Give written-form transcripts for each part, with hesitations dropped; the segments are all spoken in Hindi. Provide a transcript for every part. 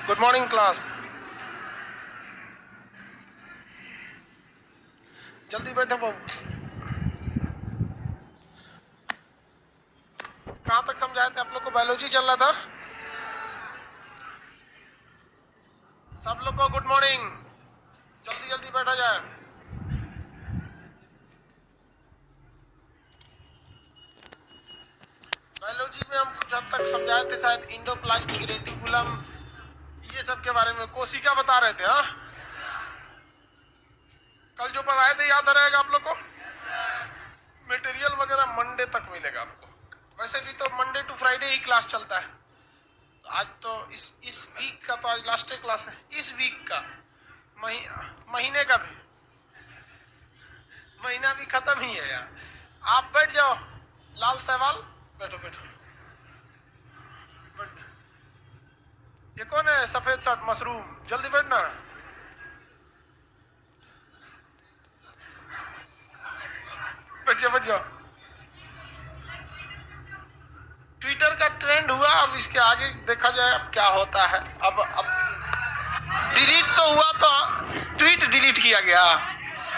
Good morning class. जल्दी बैठो बाबू। कहाँ तक समझाए थे आप लोग को? बायोलॉजी चल रहा था। सब लोग को गुड मॉर्निंग। जल्दी जल्दी बैठा जाए। बायोलॉजी में हम कुछ हद तक समझाए थे, शायद इंडोप्लाज्मिक रेटिकुलम ये सब के बारे में, कोशिका बता रहे थे। हाँ, कल जो पढ़ाए थे याद रहेगा आप लोग को? मटेरियल वगैरह मंडे तक मिलेगा आपको। वैसे भी तो मंडे टू फ्राइडे ही क्लास चलता है। तो आज तो इस वीक का तो आज लास्ट क्लास है। इस वीक का महीने का भी, महीना भी खत्म ही है यार। आप बैठ जाओ। लाल सहवाल, बैठो बैठो। ये कौन है सफेद शर्ट मशरूम? जल्दी बैठना। बैठ जाओ बैठ जाओ। ट्विटर का ट्रेंड हुआ, अब इसके आगे देखा जाए अब क्या होता है। अब डिलीट तो हुआ, तो ट्वीट डिलीट किया गया,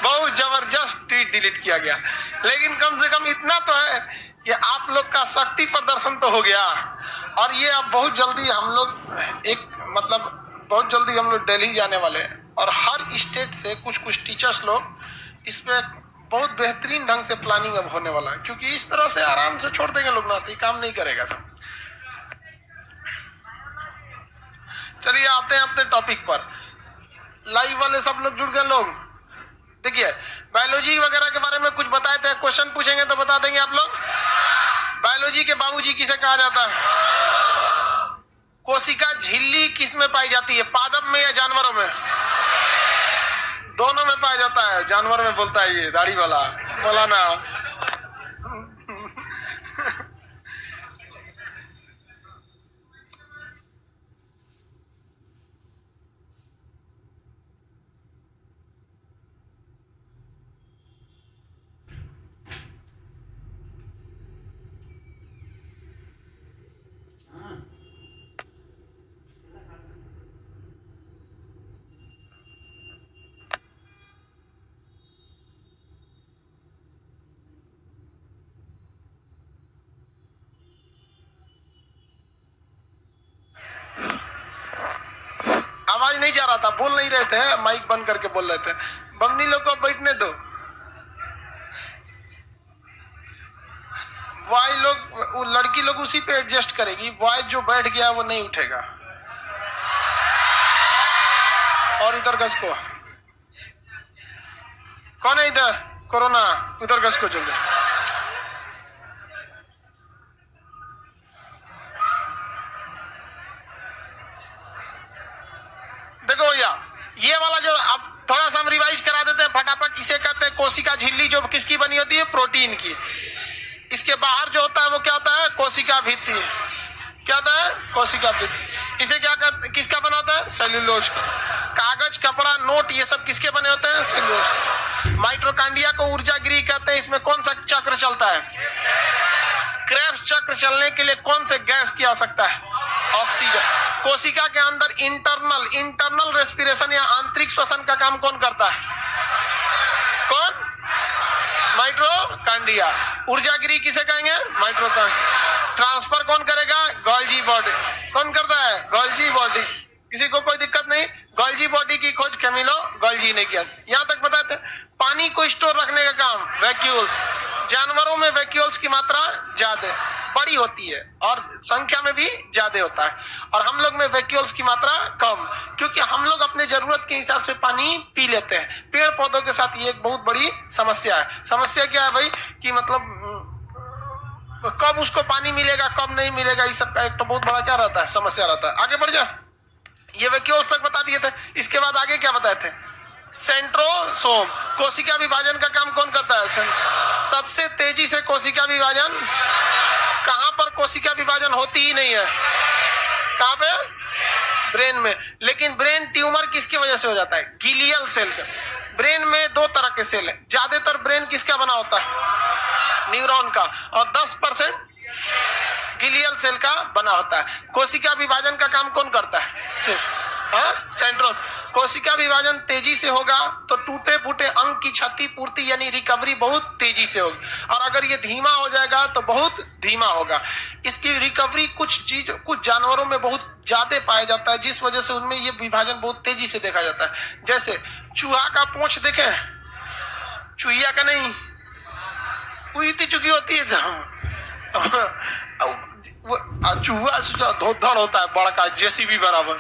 बहुत जबरदस्त ट्वीट डिलीट किया गया, लेकिन कम से कम इतना तो है कि आप लोग का शक्ति प्रदर्शन तो हो गया। और ये अब बहुत जल्दी हम लोग बहुत जल्दी हम लोग दिल्ली जाने वाले हैं, और हर स्टेट से कुछ कुछ टीचर्स लोग इस पे बहुत बेहतरीन ढंग से प्लानिंग अब होने वाला है, क्योंकि इस तरह से आराम से छोड़ देंगे लोग ना तो काम नहीं करेगा सब। चलिए आते हैं अपने टॉपिक पर। लाइव वाले सब लोग जुड़ गए लोग। देखिए बायोलॉजी वगैरह के बारे में कुछ बताए थे, क्वेश्चन पूछेंगे तो बता देंगे आप लोग। बायोलॉजी के बाबूजी किसे कहा जाता है? कोशिका झिल्ली किस में पाई जाती है? पादप में या जानवरों में? दोनों में पाया जाता है। जानवर में बोलता है ये दाढ़ी वाला, बोला ना। आवाज नहीं जा रहा था, बोल नहीं रहे थे, माइक बंद करके बोल रहे थे। बमनी लोग को बैठने दो। बॉय लोग, लड़की लोग उसी पे एडजस्ट करेगी। बॉय जो बैठ गया वो नहीं उठेगा। और इधर गज को, कौन है इधर? कोरोना, उधर गज को जल्दी। देखो भैया, ये वाला जो अब थोड़ा सा हम रिवाइज करा देते हैं फटाफट। इसे कहते हैं कोशिका झिल्ली, जो किसकी बनी होती है? प्रोटीन की। इसके बाहर जो होता है वो क्या होता है? कोशिका भित्ति। क्या होता है? कोशिका भित्ति। इसे क्या कहते, किसका बना होता है? सेल्यूलोज का। कागज, कपड़ा, नोट, ये सब किसके बने होते हैं? सेल्यूलोज। माइटोकांड्रिया को ऊर्जा गृह कहते हैं। इसमें कौन सा चक्र चलता है? क्रेब्स चक्र चलने के लिए कौन से गैस की आवश्यकता है? ऑक्सीजन। कोशिका के अंदर इंटरनल रेस्पिरेशन या आंतरिक श्वसन का काम कौन करता है? कौन? माइटोकांड्रिया। ऊर्जा गृह किसे कहेंगे? माइटोकांड्रिया। ट्रांसफर कौन करेगा? Golgi body. कौन करता है? Golgi body. किसी को कोई दिक्कत नहीं? गोल्जी बॉडी की खोज कैमिलो गोल्जी ने किया। यहां तक बताए थे। पानी को स्टोर रखने का काम वैक्यूल्स। जानवरों में वैक्यूल्स की मात्रा ज्यादा बड़ी होती है और संख्या में भी ज्यादा होता है, और हम लोग में वैक्यूल्स की मात्रा कम, क्योंकि हम लोग अपने जरूरत के हिसाब से पानी पी लेते हैं। पेड़ पौधों के साथ ये एक बहुत बड़ी समस्या है। समस्या क्या है भाई? कि मतलब कब उसको पानी मिलेगा, कब नहीं मिलेगा, इस सब का एक तो बहुत बड़ा क्या रहता है? समस्या रहता है। आगे बढ़ जा। ये वैक्यूल्स तक बता दिए थे। इसके बाद आगे क्या बताए थे? सेंट्रोसोम। कोशिका विभाजन का काम कौन करता है? सबसे तेजी से कोशिका विभाजन कहां पर? कोशिका विभाजन होती ही नहीं है। कहां पे? ब्रेन में। लेकिन ब्रेन ट्यूमर किसकी वजह से हो जाता है? गिलियल सेल का। ब्रेन में दो तरह के सेल है। ज्यादातर ब्रेन किसका बना होता है? न्यूरॉन का, और 10% गिलियल सेल का बना होता है। कोशिका विभाजन का काम कौन करता है? सिर्फ विभाजन तेजी से होगा तो टूटे फूटे अंग की क्षतिपूर्ति यानी रिकवरी बहुत तेजी से होगी, और अगर ये धीमा हो जाएगा तो बहुत धीमा होगा। इसकी रिकवरी कुछ जानवरों में बहुत ज्यादा पाया जाता है, जिस वजह से उनमें ये विभाजन बहुत तेजी से देखा जाता है। जैसे चूहा का पूंछ देखे, चूहिया का नहीं, इतनी चुकी होती है चूहा धोधड़ होता है बड़का जेसीबी बराबर।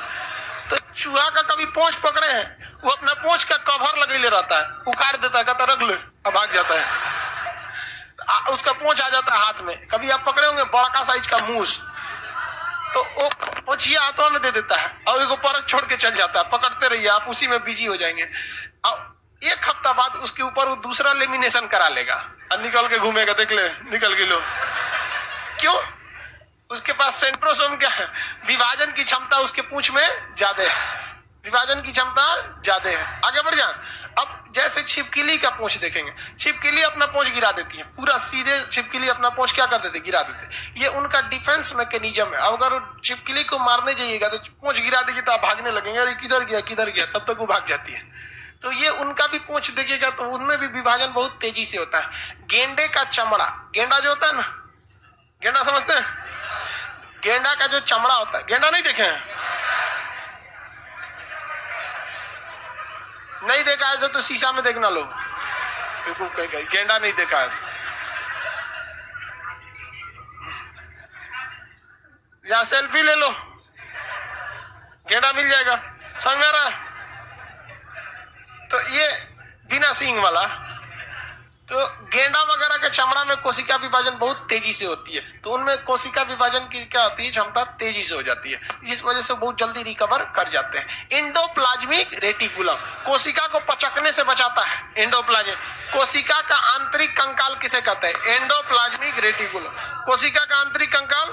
तो चूहा का कभी पूंछ पकड़े हैं, वो अपना पूंछ का कवर लगे ले रहता है, उखाड़ देता है, कहता रख ले, अब भाग जाता है, उसका पूंछ आ जाता है हाथ में। कभी आप पकड़े होंगे बड़का साइज का मूस, तो वो पूंछिया हाथों में दे देता है और एक परत छोड़ के चल जाता है, पकड़ते रहिए आप, उसी में बिजी हो जाएंगे। अब 1 हफ्ता बाद उसके ऊपर वो दूसरा लेमिनेशन करा लेगा और निकल के घूमेगा, देख ले निकल के लो। क्यों? उसके पास सेंट्रोसोम क्या है, विभाजन की क्षमता उसके पूंछ में ज्यादा है, विभाजन की क्षमता ज्यादा है। आगे बढ़ जा। अब जैसे छिपकली का पूंछ देखेंगे, छिपकली अपना पूंछ गिरा देती है, पूरा सीधे छिपकली अपना पूंछ क्या कर देती, गिरा देते। ये उनका डिफेंस मैकेनिज्म है। अगर छिपकली को मारने जाइएगा तो पूंछ गिरा देगी तो आप भागने लगेंगे, अरे किधर गया, तब तक वो भाग जाती है। तो ये उनका भी पूंछ देखिएगा तो उनमें भी विभाजन बहुत तेजी से होता है। गेंडे का चमड़ा, गेंडा जो होता है ना, गेंडा समझते हैं, गेंडा का जो चमड़ा होता है, गेंडा नहीं देखे हैं? नहीं देखा है तो शीशा में देखना लो, गेंडा नहीं देखा है, या सेल्फी ले लो, गेंडा मिल जाएगा, समझ में आ रहा है? तो ये बिना सींग वाला, तो गेंडा वगैरह के चमड़ा में कोशिका विभाजन बहुत तेजी से होती है, तो उनमें कोशिका विभाजन की क्या होती है, क्षमता तेजी से हो जाती है, जिस वजह से बहुत जल्दी रिकवर कर जाते हैं। एंडोप्लाज्मिक रेटिकुलम कोशिका को पचकने से बचाता है। एंडोप्लाज्मिक, कोशिका का आंतरिक कंकाल किसे कहते हैं? Endoplasmic reticulum. कोशिका का आंतरिक कंकाल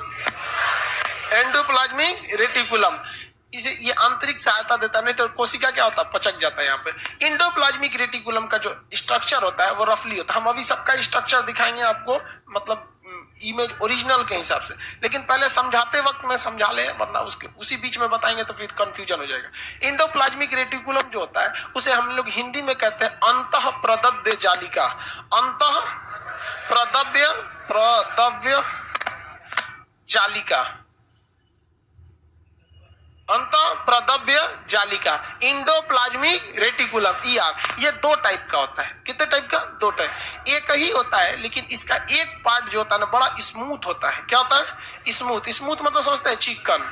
एंडोप्लाज्मिक रेटिकुलम, इसे ये आंतरिक सहायता देता है, नहीं तो कोशिका क्या होता है, पचक जाता है। यहाँ पे एंडोप्लाज्मिक रेटिकुलम का जो स्ट्रक्चर होता है वो रफली होता है। हम अभी सबका स्ट्रक्चर दिखाएंगे आपको, मतलब इमेज ओरिजिनल के हिसाब से, लेकिन पहले समझाते वक्त में समझा ले, वरना उसी बीच में बताएंगे तो फिर कंफ्यूजन हो जाएगा। एंडोप्लाज्मिक रेटिकुलम जो होता है उसे हम लोग हिंदी में कहते हैं अंतः प्रदव्य जालिका। अंतः प्रदव्य जालिका, अंतः प्रदव्य जालिका, एंडोप्लाज्मिक रेटिकुलम, ये 2 टाइप का होता है। कितने टाइप का? 2 टाइप। एक ही होता है, लेकिन इसका एक पार्ट जो होता है ना बड़ा स्मूथ होता है। क्या होता है? स्मूथ। स्मूथ मतलब समझते हैं चिकन,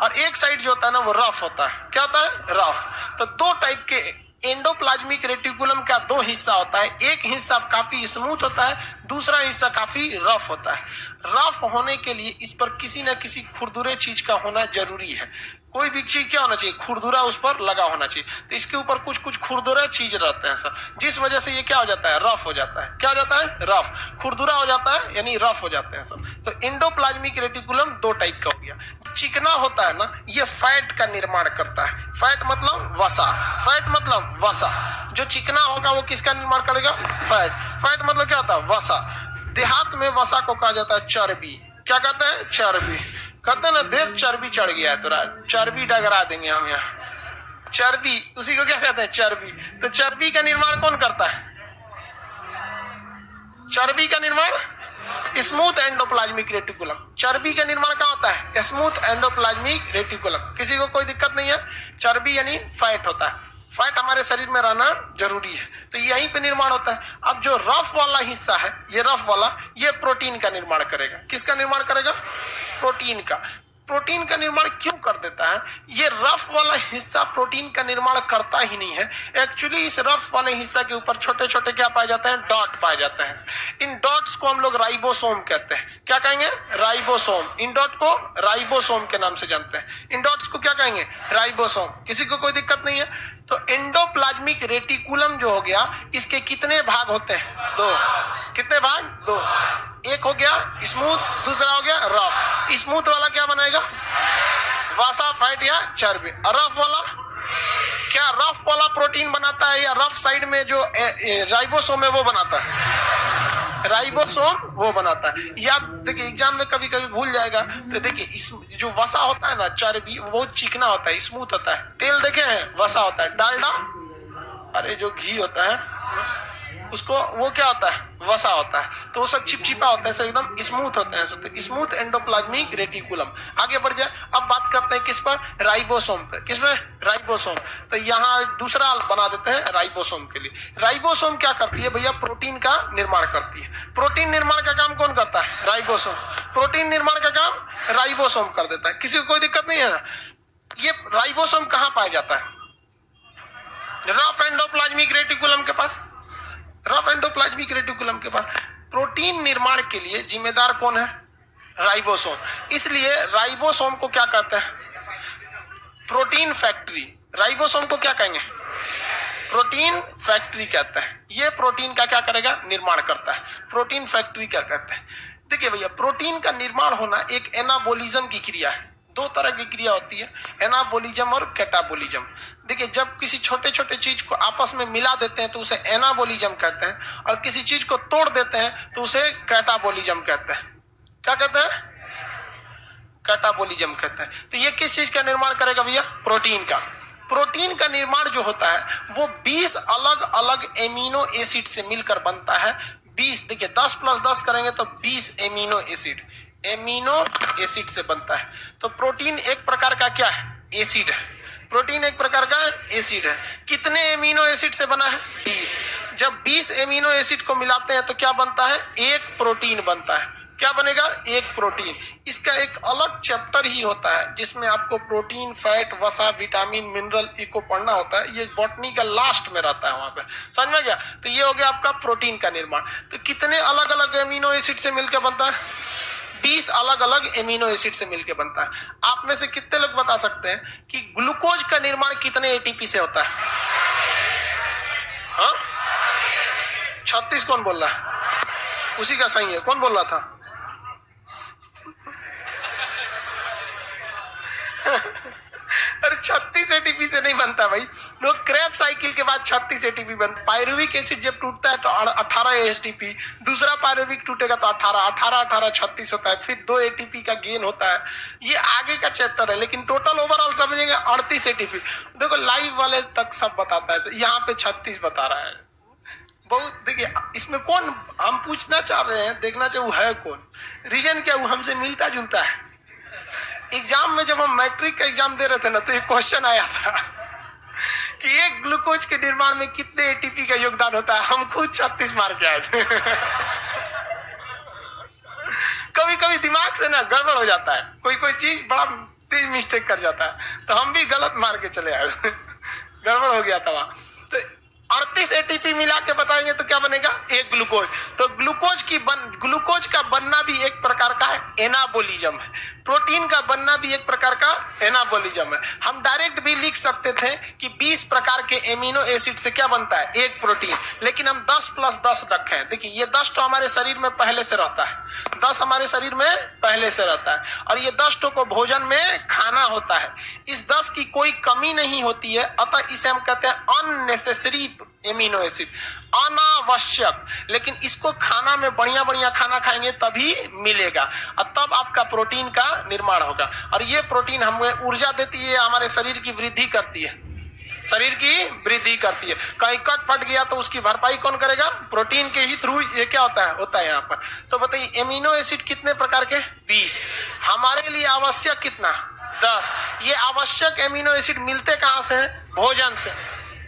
और एक साइड जो होता है ना वो रफ होता है। क्या होता है? रफ। तो 2 टाइप के एंडोप्लाज्मिक रेटिकुलम का 2 हिस्सा होता है। एक हिस्सा काफी स्मूथ होता है, दूसरा हिस्सा काफी रफ होता है। रफ होने के लिए इस पर किसी न किसी खुरदुरे चीज का होना जरूरी है। कोई भी चीज क्या होना चाहिए? खुरदुरा उस पर लगा होना चाहिए। तो इसके ऊपर कुछ खुरदुरे चीज रहते हैं सर, जिस वजह से ये क्या हो जाता है? रफ हो जाता है। क्या हो जाता है? रफ। खुरदुरा हो जाता है यानी रफ हो जाते हैं सब। तो एंडोप्लाज्मिक रेटिकुलम 2 टाइप का हो गया। चिकना होता है ना, ये फैट का निर्माण करता है। फैट मतलब वसा, फैट मतलब वसा। जो चिकना होगा वो किसका निर्माण करेगा? फैट। फैट मतलब क्या होता है? वसा। देहात में वसा को कहा जाता है चर्बी। क्या कहते हैं? चर्बी। कहते हैं ना देर चर्बी चढ़ गया है तुरा, चर्बी डगरा देंगे हम यहाँ। चर्बी, उसी को क्या कहते हैं? चर्बी। तो चर्बी का निर्माण कौन करता है? चर्बी का निर्माण स्मूथ एंडोप्लाज्मिक रेटिकुलम। चर्बी का निर्माण क्या होता है? Smooth endoplasmic reticulum. किसी को कोई दिक्कत नहीं है? चर्बी यानी फैट होता है। फैट हमारे शरीर में रहना जरूरी है, तो यहीं पे निर्माण होता है। अब जो रफ वाला हिस्सा है, ये रफ वाला, ये प्रोटीन का निर्माण करेगा। किसका निर्माण करेगा? प्रोटीन का। प्रोटीन का निर्माण क्यों कर देता है? ये रफ वाला हिस्सा प्रोटीन का निर्माण करता ही नहीं है। एक्चुअली इस रफ वाले हिस्सा के ऊपर छोटे छोटे क्या पाए जाते हैं? डॉट पाए जाते हैं। इन डॉट्स को हम लोग राइबोसोम कहते हैं। क्या कहेंगे? राइबोसोम। इन डॉट को राइबोसोम के नाम से जानते हैं। इन डॉट्स को क्या कहेंगे? राइबोसोम। किसी को कोई दिक्कत नहीं है? तो एंडोप्लाज्मिक रेटिकुलम जो हो गया, इसके कितने भाग होते हैं? 2। कितने भाग? 2। एक हो गया स्मूथ, दूसरा हो गया रफ। स्मूथ वाला क्या बनाएगा? वसा, फैट या चर्बी। और रफ वाला क्या? रफ वाला प्रोटीन बनाता है, या रफ साइड में जो राइबोसोम है वो बनाता है? राइबोसोम वो बनाता है। या देखिए एग्जाम में कभी कभी भूल जाएगा, तो देखिए इस जो वसा होता है ना, चर्बी, वो बहुत चिकना होता है, स्मूथ होता है। तेल देखे हैं? वसा होता है। डालडा अरे जो घी होता है उसको वो क्या होता है, वसा होता है, तो वो सब चिपचिपा होता है, सब एकदम स्मूथ होते हैं, सब स्मूथ एंडोप्लाज्मिक रेटिकुलम। आगे बढ़ जाए, अब बात करते हैं किस पर, राइबोसोम पर। किस में, राइबोसोम। तो यहाँ दूसरा बना देते हैं राइबोसोम के लिए। राइबोसोम क्या करती है भैया, प्रोटीन का निर्माण करती है। प्रोटीन निर्माण का काम कौन करता है, राइबोसोम। प्रोटीन निर्माण का काम राइबोसोम कर देता है। किसी को कोई दिक्कत नहीं है ना। ये राइबोसोम कहाँ पाया जाता है, रफ एंडोप्लाज्मिक रेटिकुलम के पास। रफ एंडोप्लाज्मिक रेटिकुलम के पास प्रोटीन निर्माण के लिए जिम्मेदार कौन है, राइबोसोम। इसलिए राइबोसोम को क्या कहते हैं, प्रोटीन फैक्ट्री। राइबोसोम को क्या कहेंगे, प्रोटीन फैक्ट्री कहते हैं। ये प्रोटीन का क्या करेगा, निर्माण करता है। प्रोटीन फैक्ट्री क्या कहते हैं। देखिए भैया, प्रोटीन का निर्माण होना एक एनाबोलिज्म की क्रिया है। दो तरह की क्रिया होती है, एनाबोलिज्म और कैटाबोलिज्म। देखिए, जब किसी छोटे छोटे चीज को आपस में मिला देते हैं तो उसे एनाबोलिज्म कहते हैं, और किसी चीज को तोड़ देते हैं तो उसे कैटाबोलिज्म कहते हैं। क्या कहते हैं, कैटाबोलिज्म कहते हैं। तो ये किस चीज का निर्माण करेगा भैया, प्रोटीन का। प्रोटीन का निर्माण जो होता है वो 20 अलग अलग एमिनो एसिड से मिलकर बनता है। 20, देखिए 10 + 10 करेंगे तो 20 एमिनो एसिड से बनता है। तो प्रोटीन एक प्रकार का क्या है, एसिड है। प्रोटीन एक प्रकार का एसिड है। कितने एमिनो एसिड से बना है, 20। जब 20 एमिनो एसिड को मिलाते हैं तो क्या बनता है, एक प्रोटीन बनता है। क्या बनेगा, एक प्रोटीन। इसका एक अलग चैप्टर ही होता है जिसमें आपको प्रोटीन, फैट, वसा, विटामिन, मिनरल को पढ़ना होता है। ये बॉटनी का लास्ट में रहता है, वहां पे समझ में गया। तो ये हो गया आपका प्रोटीन का निर्माण। तो कितने अलग अलग एमिनो एसिड से मिलकर बनता है, 20 अलग अलग एमिनो एसिड से मिलकर बनता है। आप में से कितने लोग बता सकते हैं कि ग्लूकोज का निर्माण कितने एटीपी से होता है, हाँ 36। कौन बोल रहा है, उसी का सही है। कौन बोल रहा था अरे 36 एटीपी से नहीं बनता भाई, लोग क्रेब साइकिल के बाद 36 एटीपी बनता। पायरुविक एसिड जब टूटता है तो 18 एटीपी, दूसरा पायरुविक टूटेगा तो 18 36 होता है, फिर 2 एटीपी का गेन होता है। ये आगे का चैप्टर है, लेकिन टोटल ओवरऑल समझेंगे 38 एटीपी। देखो लाइव वाले तक सब बताता है, यहाँ पे 36 बता रहा है। बहुत देखिए, इसमें कौन, हम पूछना चाह रहे हैं, देखना चाहिए वो है कौन, रीजन क्या, वो हमसे मिलता जुलता है। एग्जाम में जब हम मैट्रिक का एग्जाम दे रहे थे ना, तो एक क्वेश्चन आया था कि एक ग्लूकोज के निर्माण में कितने एटीपी का योगदान होता है। हम खुद 36 मार के आए थे कभी कभी दिमाग से ना गड़बड़ हो जाता है, कोई कोई चीज बड़ा तेज मिस्टेक कर जाता है, तो हम भी गलत मार के चले आए गड़बड़ हो गया था वहां। तो 38 एटीपी मिला के बताएंगे तो क्या बनेगा, एक ग्लूकोज। तो ग्लूकोज का बनना भी एक प्रकार का एनाबोलिज्म है। प्रोटीन का बनना भी एक प्रकार का एनाबोलिज्म है। हम डायरेक्ट भी लिख सकते थे कि 20 प्रकार के एमिनो एसिड से क्या बनता है, एक प्रोटीन, लेकिन हम 10 + 10 रखे हैं। देखिए ये 10 तो हमारे शरीर में पहले से रहता है, 10 हमारे शरीर में पहले से रहता है, और ये 10 को भोजन में खाना होता है। इस 10 की कोई कमी नहीं होती है, अतः इसे हम कहते हैं अननेसेसरी एमिनो एसिड, अनावश्यक। लेकिन इसको खाना में बढ़िया बढ़िया खाना खाएंगे तभी मिलेगा, और तब आपका प्रोटीन का निर्माण होगा। और ये प्रोटीन हमें ऊर्जा देती है, हमारे शरीर की वृद्धि करती है, शरीर की वृद्धि करती है। कहीं कट फट गया तो उसकी भरपाई कौन करेगा, प्रोटीन के ही थ्रू। ये क्या होता है यहाँ पर। तो बताइए एमिनो एसिड कितने प्रकार के, 20। हमारे लिए आवश्यक कितना, 10। ये आवश्यक एमिनो एसिड मिलते कहां से है, भोजन से,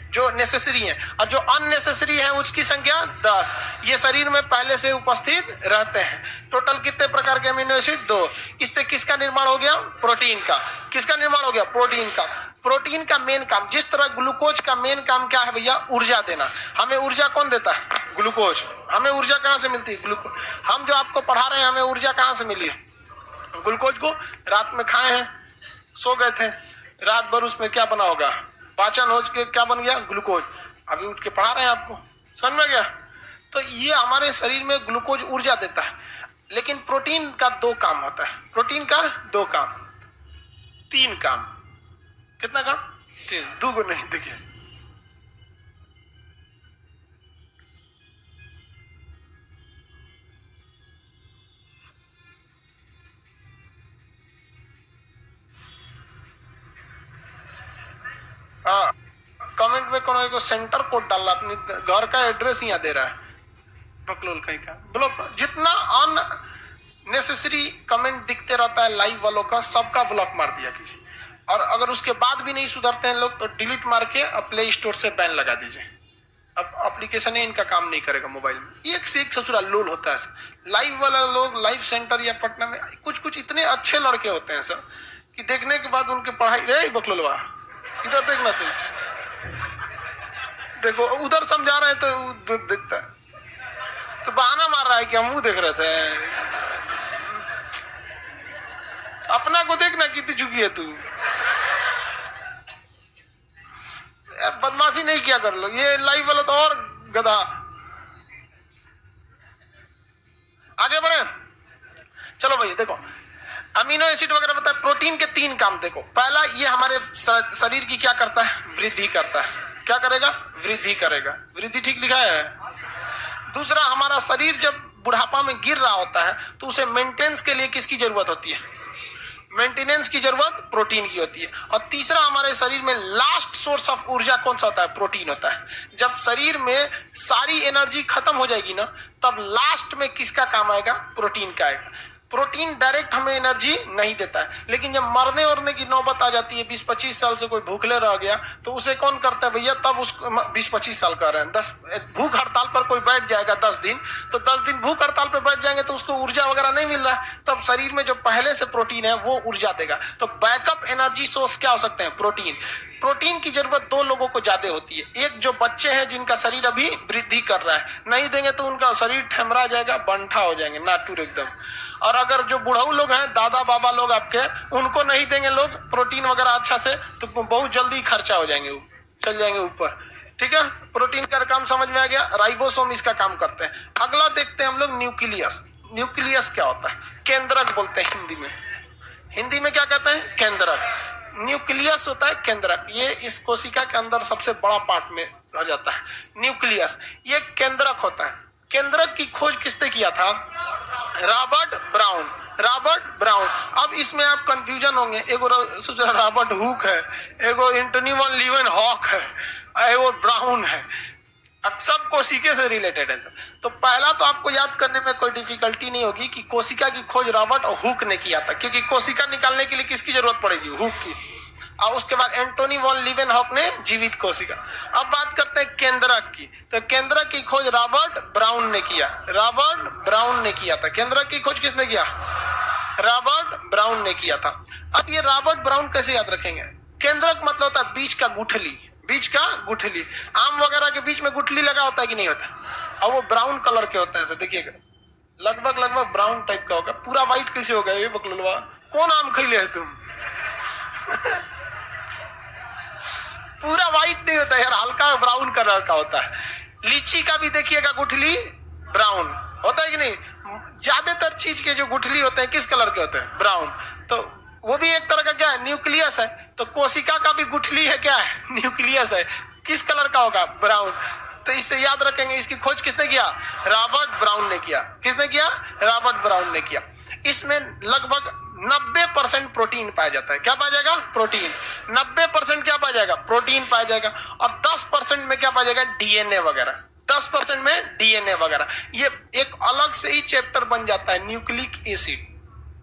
जो नेसेसरी है, और जो अननेसेसरी है उसकी संख्या 10। ये शरीर में पहले से उपस्थित रहते हैं। टोटल कितने प्रकार के अमीनो एसिड, 2। इससे किसका निर्माण हो गया, प्रोटीन का। किसका निर्माण हो गया, प्रोटीन का। प्रोटीन का मेन काम, जिस तरह ग्लूकोज का मेन काम क्या है भैया, ऊर्जा देना। हमें ऊर्जा कौन देता है, ग्लूकोज। हमें ऊर्जा कहां से मिलती है, ग्लूकोज। हम जो आपको पढ़ा रहे हैं, हमें ऊर्जा कहां से मिली है, ग्लूकोज को रात में खाए हैं, सो गए थे, रात भर उसमें क्या बना होगा, पाचन हो के क्या बन गया, ग्लूकोज। अभी उठ के पढ़ा रहे हैं आपको, समझ में गया। तो ये हमारे शरीर में ग्लूकोज ऊर्जा देता है। लेकिन प्रोटीन का 2 काम होता है, प्रोटीन का 2 काम, 3 काम। कितना काम, 3, 2 को नहीं। देखिए हाँ, कमेंट में को सेंटर कोड डाल रहा, अपने घर का एड्रेस यहाँ दे रहा है, बकलोल कहीं का। ब्लॉक, जितना अननेसेसरी कमेंट दिखते रहता है लाइव वालों का, सबका ब्लॉक मार दिया कीजिए। और अगर उसके बाद भी नहीं सुधरते हैं लोग तो डिलीट मार के प्ले स्टोर से बैन लगा दीजिए। अब एप्लीकेशन ही इनका काम नहीं करेगा मोबाइल में। एक से एक ससुराल लोल होता है। लाइव वाला लोग लाइव सेंटर या पटना में कुछ इतने अच्छे लड़के होते हैं सर कि देखने के बाद उनके पढ़ाई, रे बकलोलवा इधर देखना, तुम देखो उधर समझा रहे हैं तो दिखता है, तो बहाना मार रहा है कि हम मुंह देख रहे थे। अपना को देखना कितनी झुकी है तू यार, बदमाशी नहीं किया कर लो। ये लाइव वाला तो और गधा। आगे बढ़े, चलो भाई देखो अमीनो एसिड वगैरह बता। प्रोटीन के 3 काम देखो। पहला, ये हमारे शरीर की क्या करता है, वृद्धि करता है। क्या करेगा, वृद्धि करेगा, वृद्धि ठीक लिखा है। दूसरा, हमारा शरीर जब बुढ़ापा में गिर रहा होता है तो उसे मेंटेनेंस के लिए किसकी जरूरत होती है, मेंटेनेंस की जरूरत प्रोटीन की होती है। और तीसरा, हमारे शरीर में लास्ट सोर्स ऑफ ऊर्जा कौन सा होता है, प्रोटीन होता है। जब शरीर में सारी एनर्जी खत्म हो जाएगी ना, तब लास्ट में किसका काम आएगा, प्रोटीन का आएगा। प्रोटीन डायरेक्ट हमें एनर्जी नहीं देता है, लेकिन जब मरने वरने की नौबत आ जाती है, 20-25 साल से कोई भूखले रह गया तो उसे कौन करता है भैया, तब उसको 20-25 साल का रहे हैं, 10 भूख हड़ताल पर कोई बैठ जाएगा 10 दिन, तो 10 दिन भूख हड़ताल पर बैठ जाएंगे तो उसको ऊर्जा वगैरह नहीं मिल रहा है, तब शरीर में जो पहले से प्रोटीन है वो ऊर्जा देगा। तो बैकअप एनर्जी सोर्स क्या हो सकते हैं, प्रोटीन। प्रोटीन की जरूरत 2 लोगों को ज्यादा होती है। एक, जो बच्चे हैं जिनका शरीर अभी वृद्धि कर रहा है, नहीं देंगे तो उनका शरीर ठमरा जाएगा, बंठा हो जाएंगे, नाटुर एकदम। और अगर जो बुढ़ऊ लोग हैं, दादा बाबा लोग आपके, उनको नहीं देंगे लोग प्रोटीन वगैरह अच्छा से, तो बहुत जल्दी खर्चा हो जाएंगे, चल जाएंगे ऊपर। ठीक है, प्रोटीन का काम समझ में आ गया। राइबोसोम इसका काम करते हैं। अगला देखते हैं हम लोग न्यूक्लियस। न्यूक्लियस क्या होता है, केंद्रक बोलते हैं हिंदी में। हिंदी में क्या कहते हैं, केंद्रक। न्यूक्लियस होता है केंद्रक। ये इस कोशिका के अंदर सबसे बड़ा पार्ट में रह जाता है, न्यूक्लियस। ये केंद्रक होता है। केंद्रक की खोज किसने किया था, रॉबर्ट ब्राउन। Robert brown. अब इसमें आप कंफ्यूजन होंगे, एगो रॉबर्ट हुक है, एगो एंटोनी वॉन लीवेनहॉक है, एगो ब्राउन है। सब कोशिका से रिलेटेड है। तो पहला तो आपको याद करने में कोई डिफिकल्टी नहीं होगी कि कोशिका की खोज रॉबर्ट हुक ने किया था, क्योंकि कोशिका निकालने के लिए किसकी जरूरत पड़ेगी, हुक की। और उसके बाद एंटोनी वॉन लीवेनहॉक ने जीवित कोशिका। अब बात करते हैं केंद्रक की। तो केंद्रक की खोज रॉबर्ट ब्राउन ने किया। रॉबर्ट ब्राउन ने किया था। केंद्रक की खोज किसने किया, रॉबर्ट ब्राउन ने किया था। अब ये रॉबर्ट ब्राउन कैसे याद रखेंगे, केंद्रक मतलब होता है बीच का गुठली, बीच का गुठली। आम वगैरह के बीच में गुठली लगा होता है कि नहीं होता, और वो ब्राउन कलर के होते हैं। देखिएगा लगभग ब्राउन टाइप का होगा। पूरा व्हाइट कैसे होगा ये बकलुलवा, कौन आम खैले है तुम पूरा व्हाइट नहीं होता यार, हल्का ब्राउन कलर का होता है। लीची का भी देखिएगा गुठली ब्राउन होता है कि नहीं। ज्यादातर चीज के जो गुठली होते हैं किस कलर के होते हैं, ब्राउन। तो वो भी एक तरह का क्या है, न्यूक्लियस है। तो कोशिका का भी गुठली है, क्या है, न्यूक्लियस है। किस कलर का होगा, ब्राउन। तो इससे याद रखेंगे इसकी खोज किसने किया, रॉबर्ट ब्राउन ने किया। किसने किया, रॉबर्ट ब्राउन ने किया। इसमें लगभग 90% प्रोटीन पाया जाता है। क्या पाया जाएगा, प्रोटीन। 90% क्या पाया जाएगा, प्रोटीन पाया जाएगा। और 10% में क्या पाया जाएगा, डीएनए वगैरह। 10% में डीएनए वगैरह। ये एक अलग से ही चैप्टर बन जाता है, न्यूक्लिक एसिड,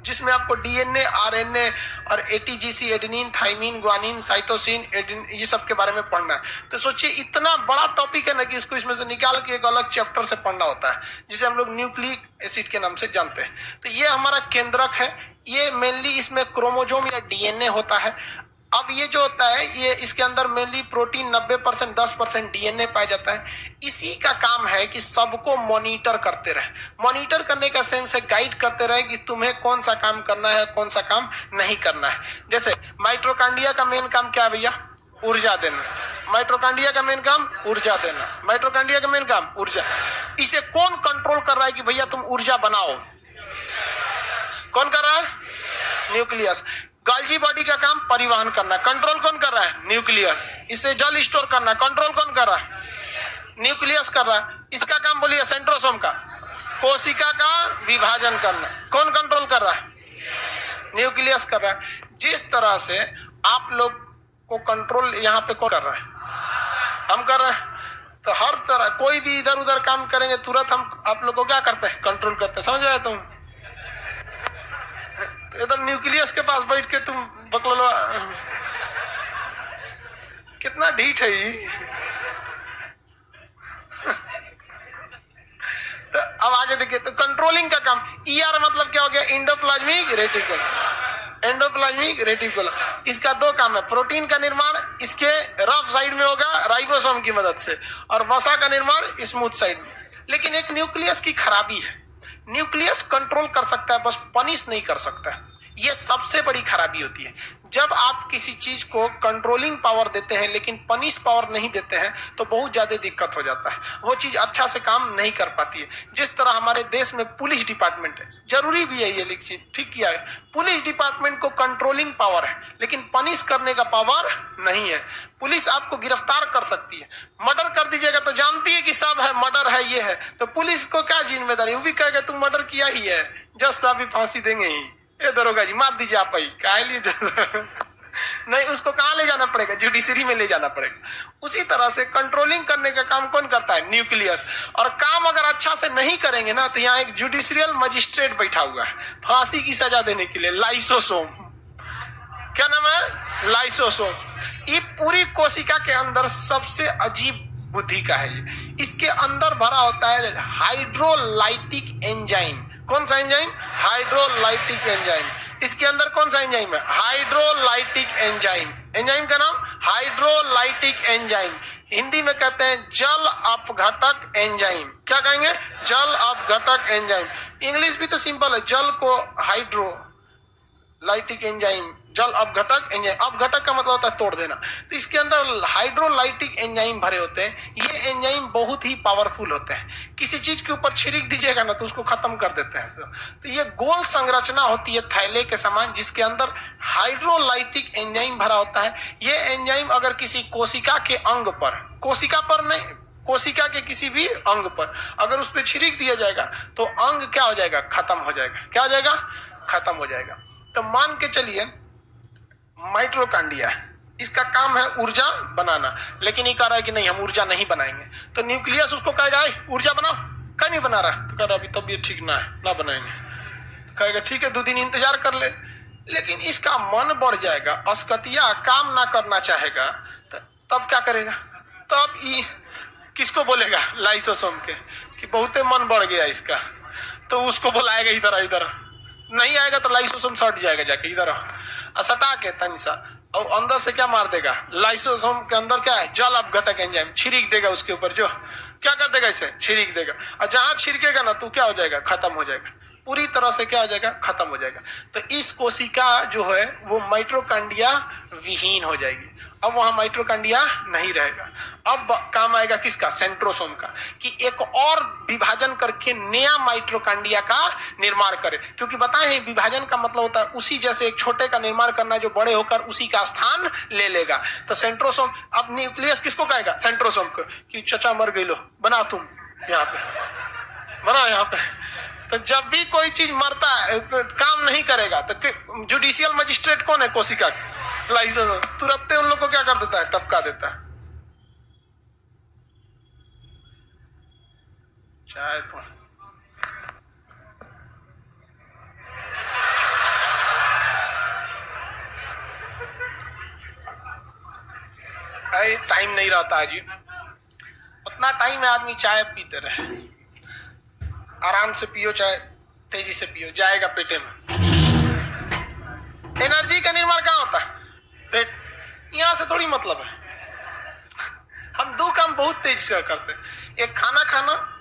जिसमें आपको डीएनए, आरएनए और ATGC, adenine, thymine, guanine, cytosine, ये सब के बारे में पढ़ना है। तो सोचिए इतना बड़ा टॉपिक है ना कि इसको इसमें से निकाल के एक अलग चैप्टर से पढ़ना होता है, जिसे हम लोग न्यूक्लिक एसिड के नाम से जानते हैं। तो ये हमारा केंद्रक है। ये मेनली इसमें क्रोमोजोम या डीएनए होता है। अब ये जो होता है, ये इसके अंदर मेनली प्रोटीन 90%, 10% डीएनए पाया जाता है। इसी का काम है कि सबको मॉनिटर करते रहे। मॉनिटर करने का सेंस है गाइड करते रहे कि तुम्हें कौन सा काम करना है, कौन सा काम नहीं करना है। जैसे माइटोकॉन्ड्रिया का मेन काम क्या है भैया, ऊर्जा देना। माइटोकॉन्ड्रिया का मेन काम ऊर्जा देना। माइटोकॉन्ड्रिया का मेन काम ऊर्जा। इसे कौन कंट्रोल कर रहा है कि भैया तुम ऊर्जा बनाओ, कौन कर रहा है, न्यूक्लियस। गोल्जी बॉडी का काम परिवहन करना, कंट्रोल कौन कर रहा है, न्यूक्लियस। इसे जल स्टोर करना, कंट्रोल कौन कर रहा है, न्यूक्लियस कर रहा है। इसका काम बोलिए सेंट्रोसोम का, कोशिका का विभाजन करना, कौन कंट्रोल कर रहा है, न्यूक्लियस कर रहा है। जिस तरह से आप लोग को कंट्रोल यहाँ पे कौन कर रहा है, हम कर रहे हैं। तो हर तरह कोई भी इधर उधर काम करेंगे तुरंत हम आप लोग को क्या करते हैं, कंट्रोल करते हैं। समझ रहे तुम? तो इधर न्यूक्लियस के पास बैठ के तुम बकलो, कितना ढीठ है ये। तो अब आगे देखिए, तो कंट्रोलिंग का काम, ईआर मतलब क्या हो गया, एंडोप्लाज्मिक रेटिकुलम। एंडोप्लाज्मिक रेटिकुलम, इसका दो काम है, प्रोटीन का निर्माण इसके रफ साइड में होगा राइबोसोम की मदद से, और वसा का निर्माण स्मूथ साइड में। लेकिन एक न्यूक्लियस की खराबी है, न्यूक्लियस कंट्रोल कर सकता है, बस पनिश नहीं कर सकता है। ये सबसे बड़ी खराबी होती है। जब आप किसी चीज को कंट्रोलिंग पावर देते हैं लेकिन पनिश पावर नहीं देते हैं तो बहुत ज्यादा दिक्कत हो जाता है, वो चीज अच्छा से काम नहीं कर पाती है। जिस तरह हमारे देश में पुलिस डिपार्टमेंट है, जरूरी भी है ये लिखिए, ठीक किया है, पुलिस डिपार्टमेंट को कंट्रोलिंग पावर है लेकिन पनिश करने का पावर नहीं है। पुलिस आपको गिरफ्तार कर सकती है, मर्डर कर दीजिएगा तो जानती है कि सब है, मर्डर है, ये है, तो पुलिस को क्या जिम्मेदारी, वो भी कहेगा तुम मर्डर किया ही है, जज साहब भी फांसी देंगे ही, ये दरोगा जी मार दीजिए आप ही, काहे लिए नहीं, उसको कहां ले जाना पड़ेगा, जुडिशरी में ले जाना पड़ेगा। उसी तरह से कंट्रोलिंग करने का काम कौन करता है, न्यूक्लियस। और काम अगर अच्छा से नहीं करेंगे ना तो यहाँ एक जुडिशियल मजिस्ट्रेट बैठा हुआ है फांसी की सजा देने के लिए, लाइसोसोम। क्या नाम है, लाइसोसोम। ये पूरी कोशिका के अंदर सबसे अजीब बुद्धि का है ये। इसके अंदर भरा होता है हाइड्रोलाइटिक एंजाइम। कौन सा एंजाइम, हाइड्रोलाइटिक एंजाइम। इसके अंदर कौन सा एंजाइम है, हाइड्रोलाइटिक एंजाइम। एंजाइम का नाम हाइड्रोलाइटिक एंजाइम, हिंदी में कहते हैं जल अपघटक एंजाइम। क्या कहेंगे, जल अपघटक एंजाइम। इंग्लिश भी तो सिंपल है, जल को हाइड्रोलाइटिक एंजाइम, जल अपघटक एंजाइम। अपघटक का मतलब होता है तोड़ देना, तो इसके अंदर हाइड्रोलाइटिक एंजाइम भरे होते हैं। ये एंजाइम बहुत ही पावरफुल होते हैं, किसी चीज के ऊपर छिड़क दीजिएगा ना तो उसको खत्म कर देते हैं। तो ये गोल संरचना होती है थैले के समान जिसके अंदर हाइड्रोलाइटिक एंजाइम भरा होता है। ये एंजाइम अगर किसी कोशिका के अंग पर, कोशिका पर नहीं, कोशिका के किसी भी अंग पर अगर उस पर छिड़क दिया जाएगा तो अंग क्या हो जाएगा, खत्म हो जाएगा। क्या हो जाएगा, खत्म हो जाएगा। तो मान के चलिए माइटोकॉन्ड्रिया, इसका काम है ऊर्जा बनाना, लेकिन ये कह रहा है कि नहीं हम ऊर्जा नहीं बनाएंगे। तो न्यूक्लियस उसको कहेगा ऊर्जा बनाओ, क्या नहीं बना रहा, तो कह रहा अभी तबीयत ठीक ना है, ना बनाएंगे। तो कहेगा ठीक है 2 दिन इंतजार कर ले। लेकिन इसका मन बढ़ जाएगा, अस्कतिया काम ना करना चाहेगा, तो तब क्या करेगा, तब ये किसको बोलेगा, लाइसोसोम के, कि बहुते मन बढ़ गया इसका, तो उसको बुलाएगा इधर, इधर नहीं आएगा तो लाइसोसोम सट जाएगा जाके इधर, सटा के तनिसा, और अंदर से क्या मार देगा, लाइसोसोम के अंदर क्या है, जल अपघटक एंजाइम, छिड़क देगा उसके ऊपर, जो क्या कर देगा, इसे छिड़क देगा, और जहां छिड़केगा ना तो क्या हो जाएगा, खत्म हो जाएगा, पूरी तरह से क्या हो जाएगा, खत्म हो जाएगा। तो इस कोशिका जो है वो माइटोकॉन्ड्रिया विहीन हो जाएगी, अब वहां माइटोकॉन्ड्रिया नहीं रहेगा। अब काम आएगा किसका, सेंट्रोसोम का, कि एक और विभाजन करके नया माइटोकॉन्ड्रिया का निर्माण करे। क्योंकि बताए हैं विभाजन का मतलब होता है उसी जैसे एक छोटे का निर्माण करना जो बड़े होकर उसी का स्थान ले लेगा। तो सेंट्रोसोम, अब न्यूक्लियस किसको कहेगा, सेंट्रोसोम को, कि चचा मर गई लो, बनाओ तुम यहाँ पे, बनाओ यहाँ पे। तो जब भी कोई चीज मरता है, काम नहीं करेगा, तो जुडिशियल मजिस्ट्रेट कौन है, कोशिका, लाइसोसोम, तुरंत उन लोग को क्या कर देता है, टपका देता है। चाहे तो टाइम नहीं रहता है जी, उतना टाइम है आदमी चाय पीते रहे, आराम से पियो, चाय तेजी से पियो, जाएगा पेटे में। एनर्जी का निर्माण कहाँ होता है, पेट, यहां से थोड़ी मतलब है। हम 2 काम बहुत तेज से करते हैं, एक खाना खाना,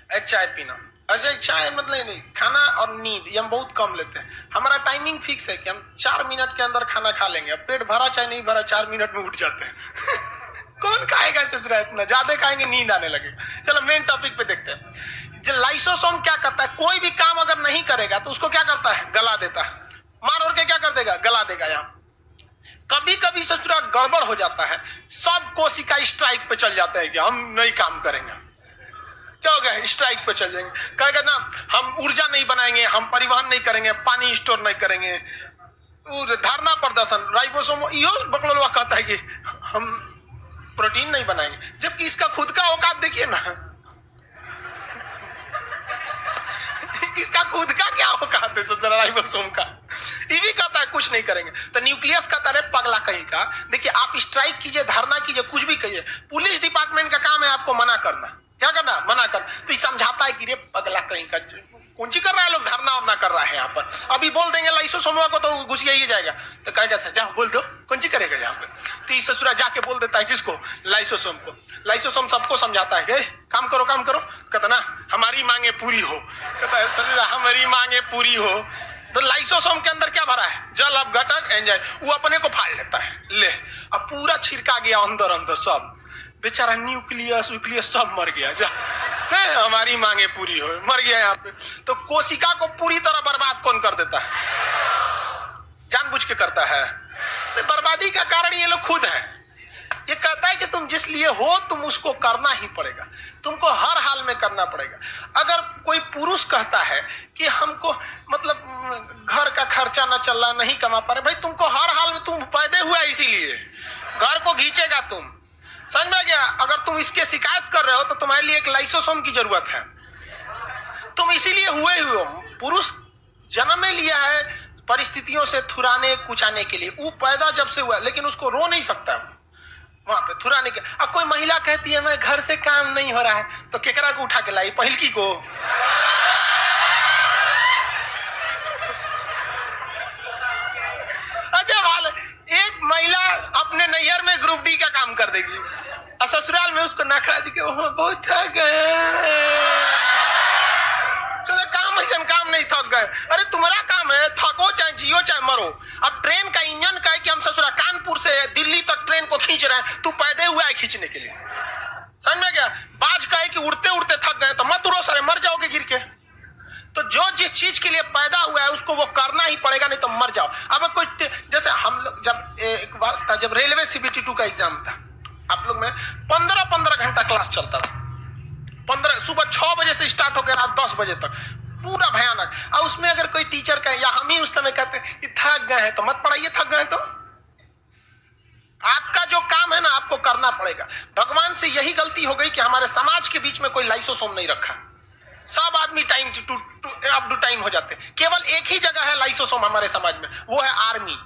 एक चाय पीना। अच्छा चाय मतलब नहीं, खाना और नींद ये हम बहुत कम लेते हैं। हमारा टाइमिंग फिक्स है कि हम 4 मिनट के अंदर खाना खा लेंगे, अब पेट भरा चाहे नहीं भरा 4 मिनट में उठ जाते हैं। कौन खाएगा, सोच रहा है इतना ज्यादा खाएंगे नींद आने लगेगा। चलो मेन टॉपिक पे देखते हैं। जो लाइसोसोम क्या करता है, कोई भी काम अगर नहीं करेगा तो उसको क्या करता है, गला देता है, मार और के क्या कर देगा, गला देगा। यहाँ कभी कभी सोच रहा गड़बड़ हो जाता है, सब कोशिका स्ट्राइक पे चल जाते हैं कि हम नहीं काम करेंगे। क्या हो गया, स्ट्राइक पे चल जाएंगे, कहेगा ना हम ऊर्जा नहीं बनाएंगे, हम परिवहन नहीं करेंगे, पानी स्टोर नहीं करेंगे, धरना प्रदर्शन। राइबोसोम यो बकलोलवा कहता है कि हम प्रोटीन नहीं बनाएंगे, जबकि इसका खुद का औकात देखिए ना, इसका खुद का क्या औकात है सोच राइबोसोम का। ये भी कहता है कुछ नहीं करेंगे, तो न्यूक्लियस कहता है पगला कहीं का। देखिए आप स्ट्राइक कीजिए, धरना कीजिए, कुछ भी कहिए, पुलिस डिपार्टमेंट का काम है आपको मना करना, क्या करना, मना कर। तो समझाता है कि रे पगला कहीं का, कौन सी कर रहा है, लोग धरना वरना कर रहा है यहाँ पर, अभी बोल देंगे लाइसोसोम को तो घुस ही जाएगा। तो कह जाता है जाओ बोल दो, कौन सी करेगा यहाँ पे। तो इस ससुरा जाके बोल देता है किसको, लाइसोसोम को। लाइसोसोम सबको समझाता है कि काम करो काम करो, कहता ना हमारी मांगे पूरी हो, कहता है ससुरा हमारी मांगे पूरी हो। तो लाइसोसोम के अंदर क्या भरा है, जल अपघटक एंजाइम, वो अपने को फाड़ लेता है, ले अब पूरा छिड़का गया अंदर अंदर सब, बेचारा न्यूक्लियस न्यूक्लियस सब मर गया। जा हमारी मांगे पूरी हो, मर गया यहाँ पे। तो कोशिका को पूरी तरह बर्बाद कौन कर देता है, जानबूझ के करता है। तो बर्बादी का कारण ये लोग खुद हैं। ये कहता है कि तुम जिस लिए हो तुम उसको करना ही पड़ेगा, तुमको हर हाल में करना पड़ेगा। अगर कोई पुरुष कहता है कि हमको मतलब घर का खर्चा न चल रहा, नहीं कमा पा रहे, भाई तुमको हर हाल में, तुम पैदा हुआ इसीलिए, घर को घींचेगा तुम, समझ में गया। अगर तुम इसके शिकायत कर रहे हो तो तुम्हारे लिए एक लाइसोसोम की जरूरत है, तुम इसीलिए हुए ही हो। पुरुष जन्म में लिया है परिस्थितियों से थुराने कुचाने के लिए, वो पैदा जब से हुआ, लेकिन उसको रो नहीं सकता वहां पे थुराने के। अब कोई महिला कहती है मैं घर से काम नहीं हो रहा है, तो केकरा को उठा के लाई, पहलकी को। अच्छा हाल, एक महिला अपने नैहर में ग्रुप डी का काम कर देगी और ससुराल में उसको नखरा दी के बहुत थक गए। चलो काम ऐसा काम नहीं, थक गए, अरे तुम्हारा काम है थको चाहे जियो चाहे मरो। अब ट्रेन का इंजन कहे कि हम ससुरा कानपुर से दिल्ली तक ट्रेन को खींच रहे हैं, तू पैदे हुआ है खींचने के लिए, समझ में गया। बाज कहे कि उड़ते उड़ते थक गए, तो मत उड़ो सारे, मर जाओगे गिर के। तो जो जिस चीज के लिए पैदा हुआ है उसको वो करना ही पड़ेगा, नहीं तो मर जाओ। अब कोई जैसे हम लोग जब एक बार था, जब रेलवे CBT 2 का एग्जाम था, आप लोग में 15-15 घंटा क्लास चलता था, 15 सुबह 6 बजे से स्टार्ट होकर रात 10 बजे तक, पूरा भयानक। और उसमें अगर कोई टीचर कहे, या हम ही उस समय कहते कि थक गए हैं तो मत पढ़ाइए, थक गए तो आपका जो काम है ना आपको करना पड़ेगा। भगवान से यही गलती हो गई कि हमारे समाज के बीच में कोई लाइसोसोम नहीं रखा, सब आदमी टाइम अप टू टाइम हो जाते। केवल एक ही जगह है लाइसोसोम हमारे समाज में, वो है आर्मी,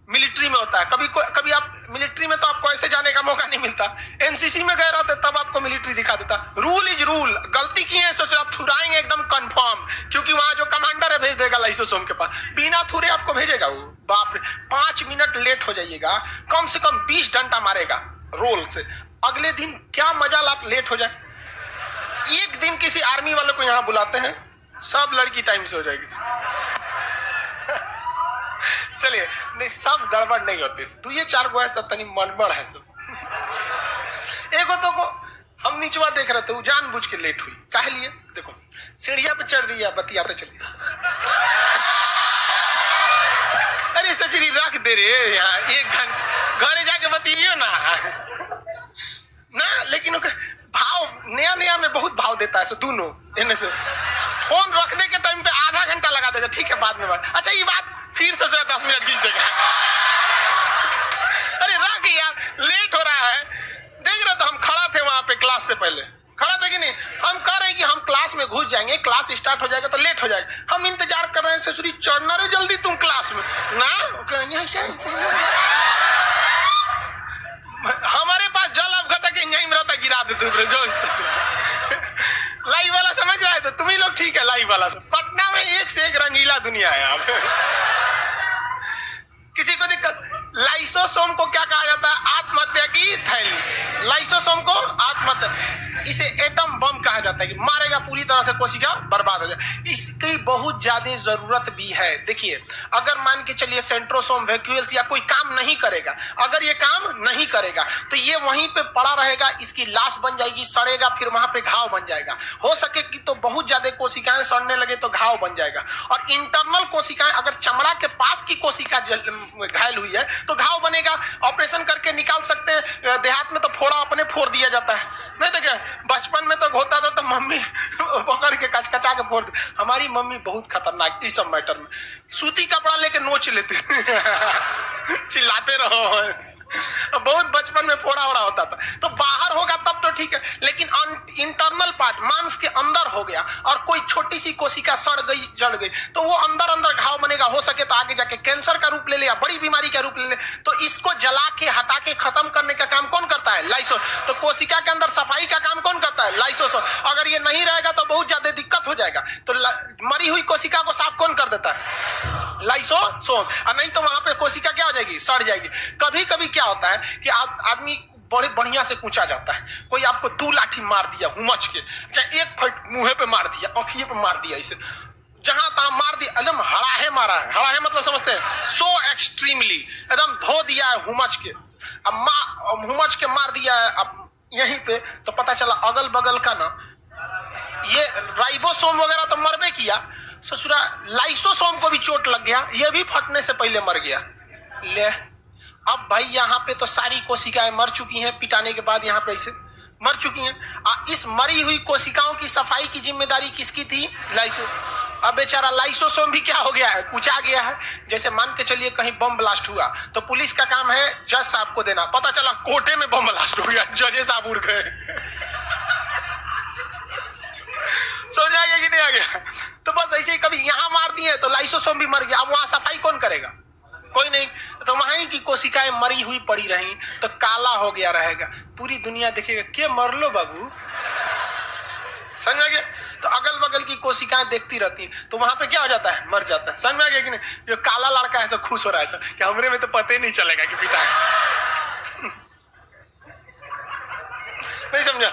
मिलिट्री में होता है। कभी आप मिलिट्री में तो आपको ऐसे जाने का मौका नहीं मिलता, NCC में गए रहते तब आपको मिलिट्री दिखा देता। रूल इज रूल, गलती की है सोच रहा थुराएंगे एकदम कंफर्म, क्योंकि वहां जो कमांडर है भेज देगा लाइसोसोम के पास, बिना थुरे आपको भेजेगा वो। बाप रे, 5 मिनट लेट हो जाइएगा कम से कम 20 डंडा मारेगा रोल से। अगले दिन क्या मजा आप लेट हो जाए। एक दिन किसी आर्मी वाले को यहाँ बुलाते हैं, सब लड़की टाइम से हो जाएगी। चलिए नहीं, सब गड़बड़ नहीं होती, 2-4 गो है सब तनी मनबड़ है सब। एक तो को हम नीचवा देख रहे थे, वो जानबूझ के लेट हुई, काहे लिए, देखो सीढ़िया पे चढ़ रही है, बतियाते चलिए, अरे सचरी रख दे रे यहाँ 1 घंटा घरे जाके बतियो ना। लेकिन भाव नया में बहुत भाव देता है, दोनों इन्हें से फोन रखने के टाइम पे आधा घंटा लगा देगा, ठीक है बाद में बात। अच्छा ये बात फिर से 10 मिनट खींच देगा। अरे रख यार, लेट हो रहा है। देख रहे तो हम खड़ा थे वहां पे, क्लास से पहले खड़ा थे कि नहीं, हम कह रहे हैं कि हम क्लास में घुस जाएंगे, क्लास स्टार्ट हो जाएगा तो लेट हो जाएगा। हम इंतजार कर रहे हैं ससुरी चढ़ना रे जल्दी तुम क्लास में ना। हमारे पास जल अपघटक इंजन रहता, गिरा देते जो लाइव वाला समझ रहा है। तो तुम ही लोग ठीक है, लाइव वाला पटना में एक से एक रंगीला दुनिया है यहाँ पे। किसी को दिक्कत, लाइसोसोम को क्या कहा जाता है, आत्महत्या की थैली। लाइसोसोम को आत्महत्या, इसे एटम बम कहा जाता है कि मारेगा पूरी तरह से, कोशिका बर्बाद हो जाए। इसकी बहुत ज्यादा जरूरत भी है। देखिए अगर मान के चलिए सेंट्रोसोम वैक्यूल्स या कोई काम नहीं करेगा, अगर ये काम नहीं करेगा तो ये वहीं पे पड़ा रहेगा, इसकी लाश बन जाएगी, सड़ेगा, फिर वहां पे घाव बन जाएगा। हो सके कि तो बहुत ज्यादा कोशिकाएं सड़ने लगे तो घाव बन जाएगा। और इंटरनल कोशिकाएं, अगर चमड़ा के पास की कोशिका घायल हुई है तो घाव बनेगा, ऑपरेशन करके निकाल सकते हैं। देहात में तो फोड़ा अपने फोड़ दिया जाता है, नहीं तो क्या, बचपन में तो होता था तो मम्मी पकड़ के कचकचा के फोड़ दी। हमारी मम्मी बहुत खतरनाक इस सब मैटर में, सूती कपड़ा लेके नोच लेती चिल्लाते रहो। बहुत बचपन में फोड़ा ओड़ा होता था। तो बाहर होगा तब तो ठीक है, लेकिन इंटरनल पार्ट मांस के अंदर हो गया और कोई छोटी सी कोशिका सड़ गई जड़ गई तो वो अंदर अंदर घाव बनेगा, हो सके तो आगे जाके कैंसर का रूप ले ले या बड़ी बीमारी का रूप ले ले। तो इसको जला के हटा के खत्म करने का काम कौन करता है? लाइसो। तो कोशिका के अंदर सफाई का काम कौन करता है? लाइसोसोम। अगर ये नहीं रहेगा तो बहुत ज्यादा दिक्कत हो जाएगा। तो मरी हुई कोशिका को साफ कौन कर देता है? लाइसोसोम। और नहीं तो वहां पे कोशिका क्या हो जाएगी? सड़ जाएगी। कभी कभी क्या होता है कि आदमी बड़े बढ़िया से पूछा जाता है, कोई आपको 2 लाठी मार दिया हुमच के, चाहे एक फट मुंह पे मार दिया, आंखिए पे मार दिया, इसे जहां तहां मार दिया, एकदम हड़ाहे मारा है। हड़ाहे मतलब समझते हैं? सो एक्सट्रीमली एकदम धो दिया है हुमच के। अब हुमच के मार दिया है अब यहीं पे, तो पता चला अगल बगल का ना ये राइबोसोम वगैरह तो मरबे किया, ससुरा लाइसोसोम को भी चोट लग गया, ये भी फटने से पहले मर गया। ले अब भाई यहाँ पे तो सारी कोशिकाएं मर चुकी हैं, पिटाने के बाद यहाँ पे ऐसे मर चुकी हैं। इस मरी हुई कोशिकाओं की सफाई की जिम्मेदारी किसकी थी? लाइसो। अब बेचारा लाइसोसोम भी क्या हो गया है? कुचा गया है। जैसे मान के चलिए कहीं बम ब्लास्ट हुआ तो पुलिस का काम है जज साहब को देना, पता चला कोटे में बम ब्लास्ट हो गया, जजेस साहब उड़ गए। समझ आ गया कि नहीं आ गया? तो बस ऐसे ही कभी यहाँ मार दिए तो लाइसोसोम भी मर गया। अब वहां सफाई कौन करेगा? कोई नहीं। तो वहीं की कोशिकाएं मरी हुई पड़ी रही तो काला हो गया रहेगा, पूरी दुनिया देखेगा के मर लो बाबू। समझ में आ गया? तो अगल बगल की कोशिकाएं देखती रहती है तो वहां पे क्या हो जाता है? मर जाता है। समझ में आ गया कि नहीं? जो काला लड़का है सब खुश हो रहा है सर कि हमरे में तो पता ही नहीं चलेगा कि पिटा है। नहीं समझा?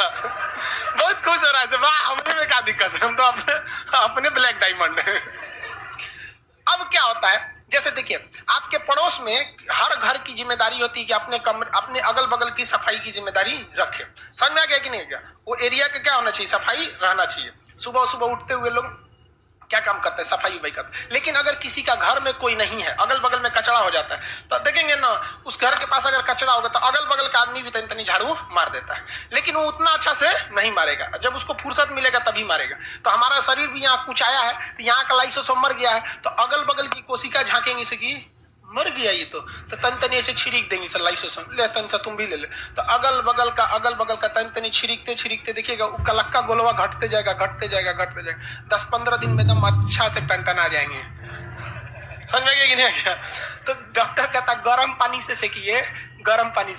बहुत खुश हो रहा है, वाह हमरे में क्या दिक्कत है, हम तो अपने ब्लैक डायमंड है। अब क्या होता है, जैसे देखिए आपके पड़ोस में हर घर की जिम्मेदारी होती है कि अपने कमरे अपने अगल बगल की सफाई की जिम्मेदारी रखे। समझ में आ गया कि नहीं गया? वो एरिया का क्या होना चाहिए? सफाई रहना चाहिए। सुबह सुबह उठते हुए लोग क्या काम करते हैं? सफाई वही करते हैं। लेकिन अगर किसी का घर में कोई नहीं है, अगल बगल में कचरा हो जाता है, तो देखेंगे ना उस घर के पास अगर कचरा होगा तो अगल बगल का आदमी भी तनी झाड़ू मार देता है, लेकिन वो उतना अच्छा से नहीं मारेगा, जब उसको फुर्सत मिलेगा तभी मारेगा। तो हमारा शरीर भी यहाँ कुछ आया है तो यहाँ का लाइसोसोम मर गया है तो अगल बगल की कोशिका झांकेंगे से कि मर गया ये तो तनी ऐसे छिड़क देंगे सर लाइसोसोम, ले तन सा तुम भी ले ले। तो अगल बगल का तनी छिड़कते देखिएगा कलक्का गोलवा घटते जाएगा 10-15 दिन में एकदम अच्छा से टन आ जाएंगे। समझ में कि नहीं गया? तो डॉक्टर कहता गर्म पानी से सेकिए, गर्म पानी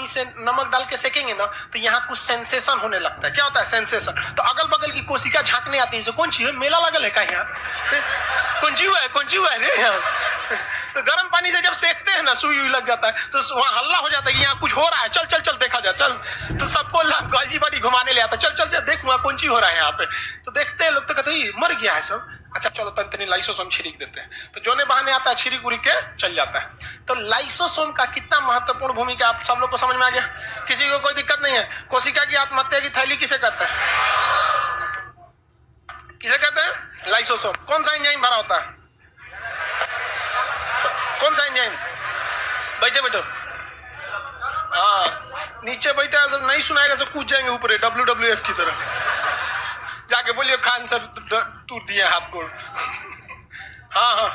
से नमक डाल के सेकेंगे ना तो यहाँ कुछ सेंसेशन होने लगता है। क्या होता है? सेंसेशन। तो अगल बगल की कोशिका झांकने आती है, कौन सी है? मेला लगल है क्या यहाँ? कौन सी हुआ है रे यहाँ? तो गर्म पानी से जब सेकते हैं ना सुई लग जाता है तो वहाँ हल्ला हो जाता है कि यहाँ कुछ हो रहा है, चल देखा जाए, चल। तो सबको गॉल्जी बॉडी घुमाने ले आता, चल देख वहाँ कौन सी हो रहा है यहाँ पे। तो देखते हैं लोग तो कहते मर गया है सब, अच्छा चलो तनी लाइसोसोम छिड़क देते हैं। तो जोने बहाने आता है छिड़क उड़ी के चल जाता है। तो लाइसोसोम का कितना महत्वपूर्ण भूमिका आप सब लोग को समझ में आ गया? किसी को कोई दिक्कत नहीं है? कोशिका की आत्महत्या की थैली किसे कहते हैं? किसे कहते हैं? लाइसोसोम। कौन सा एंजाइम भरा होता है? कौन सा एंजाइम? बैठो हाँ नीचे बैठा सब नहीं सुनाएगा सब कूद जाएंगे ऊपर WWF की तरह। जाके बोलिए खान सर टूट दिए हाथ गोड़। हाँ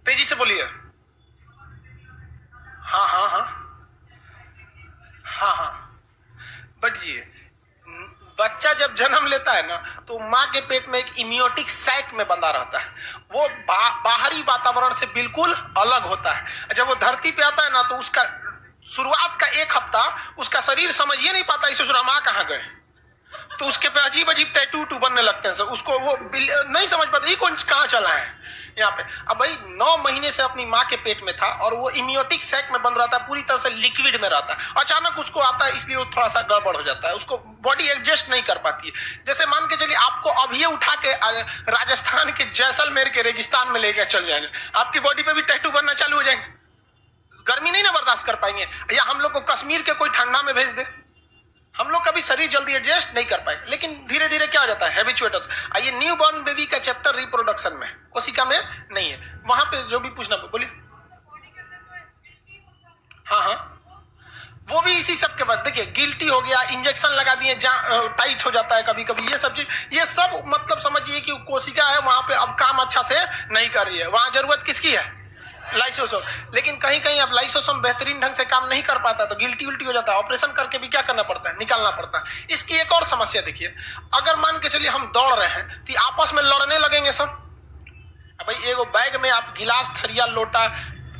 तेजी से बोलिए। हाँ बैठिए। बच्चा जब जन्म लेता है ना तो माँ के पेट में एक इम्यूनिटिक सैक में बंधा रहता है, वो बाहरी वातावरण से बिल्कुल अलग होता है। जब वो धरती पे आता है ना तो उसका शुरुआत का 1 हफ्ता उसका शरीर समझ ही नहीं पाता इसे माँ कहाँ गए, तो उसके पे अजीब टैटू बनने लगते हैं। उसको वो नहीं समझ पाता ये कौन कहाँ चला है यहाँ पे। अब भाई 9 महीने से अपनी माँ के पेट में था और वो इम्यूनिटिक सैक में बंद रहता है, पूरी तरह से लिक्विड में रहता है। अचानक उसको आता है इसलिए वो थोड़ा सा गड़बड़ हो जाता है, उसको बॉडी एडजस्ट नहीं कर पाती है। जैसे मान के चलिए आपको अभी उठा के राजस्थान के जैसलमेर के रेगिस्तान में लेकर चल जाएंगे, आपकी बॉडी पे भी टैटू बनना चालू हो जाएंगे, गर्मी नहीं ना बर्दाश्त कर पाएंगे। या हम लोग को कश्मीर के कोई ठंडा में भेज दे, हम लोग कभी शरीर जल्दी एडजस्ट नहीं कर पाएंगे, लेकिन धीरे धीरे क्या हो जाता है? हैबिचुएट होता है। ये न्यू बॉर्न बेबी का चैप्टर रिप्रोडक्शन में, कोशिका में नहीं है, वहां पे जो भी पूछना बोलिए। हाँ वो भी इसी सब के बाद देखिए गिल्टी हो गया, इंजेक्शन लगा दिए टाइट हो जाता है कभी कभी, ये सब चीज, ये सब मतलब समझिए कि कोशिका है वहां पे अब काम अच्छा से नहीं कर रही है। वहां जरूरत किसकी है? लाइसोसोम। लेकिन कहीं कहीं अब लाइसोसोम बेहतरीन ढंग से काम नहीं कर पाता तो गिल्टी उल्टी हो जाता है, ऑपरेशन करके भी क्या करना पड़ता है, निकालना पड़ता है। इसकी एक और समस्या देखिए, अगर मान के चलिए हम दौड़ रहे हैं तो आपस में लड़ने लगेंगे सब। अब भाई एगो बैग में आप गिलास, थरिया, लोटा,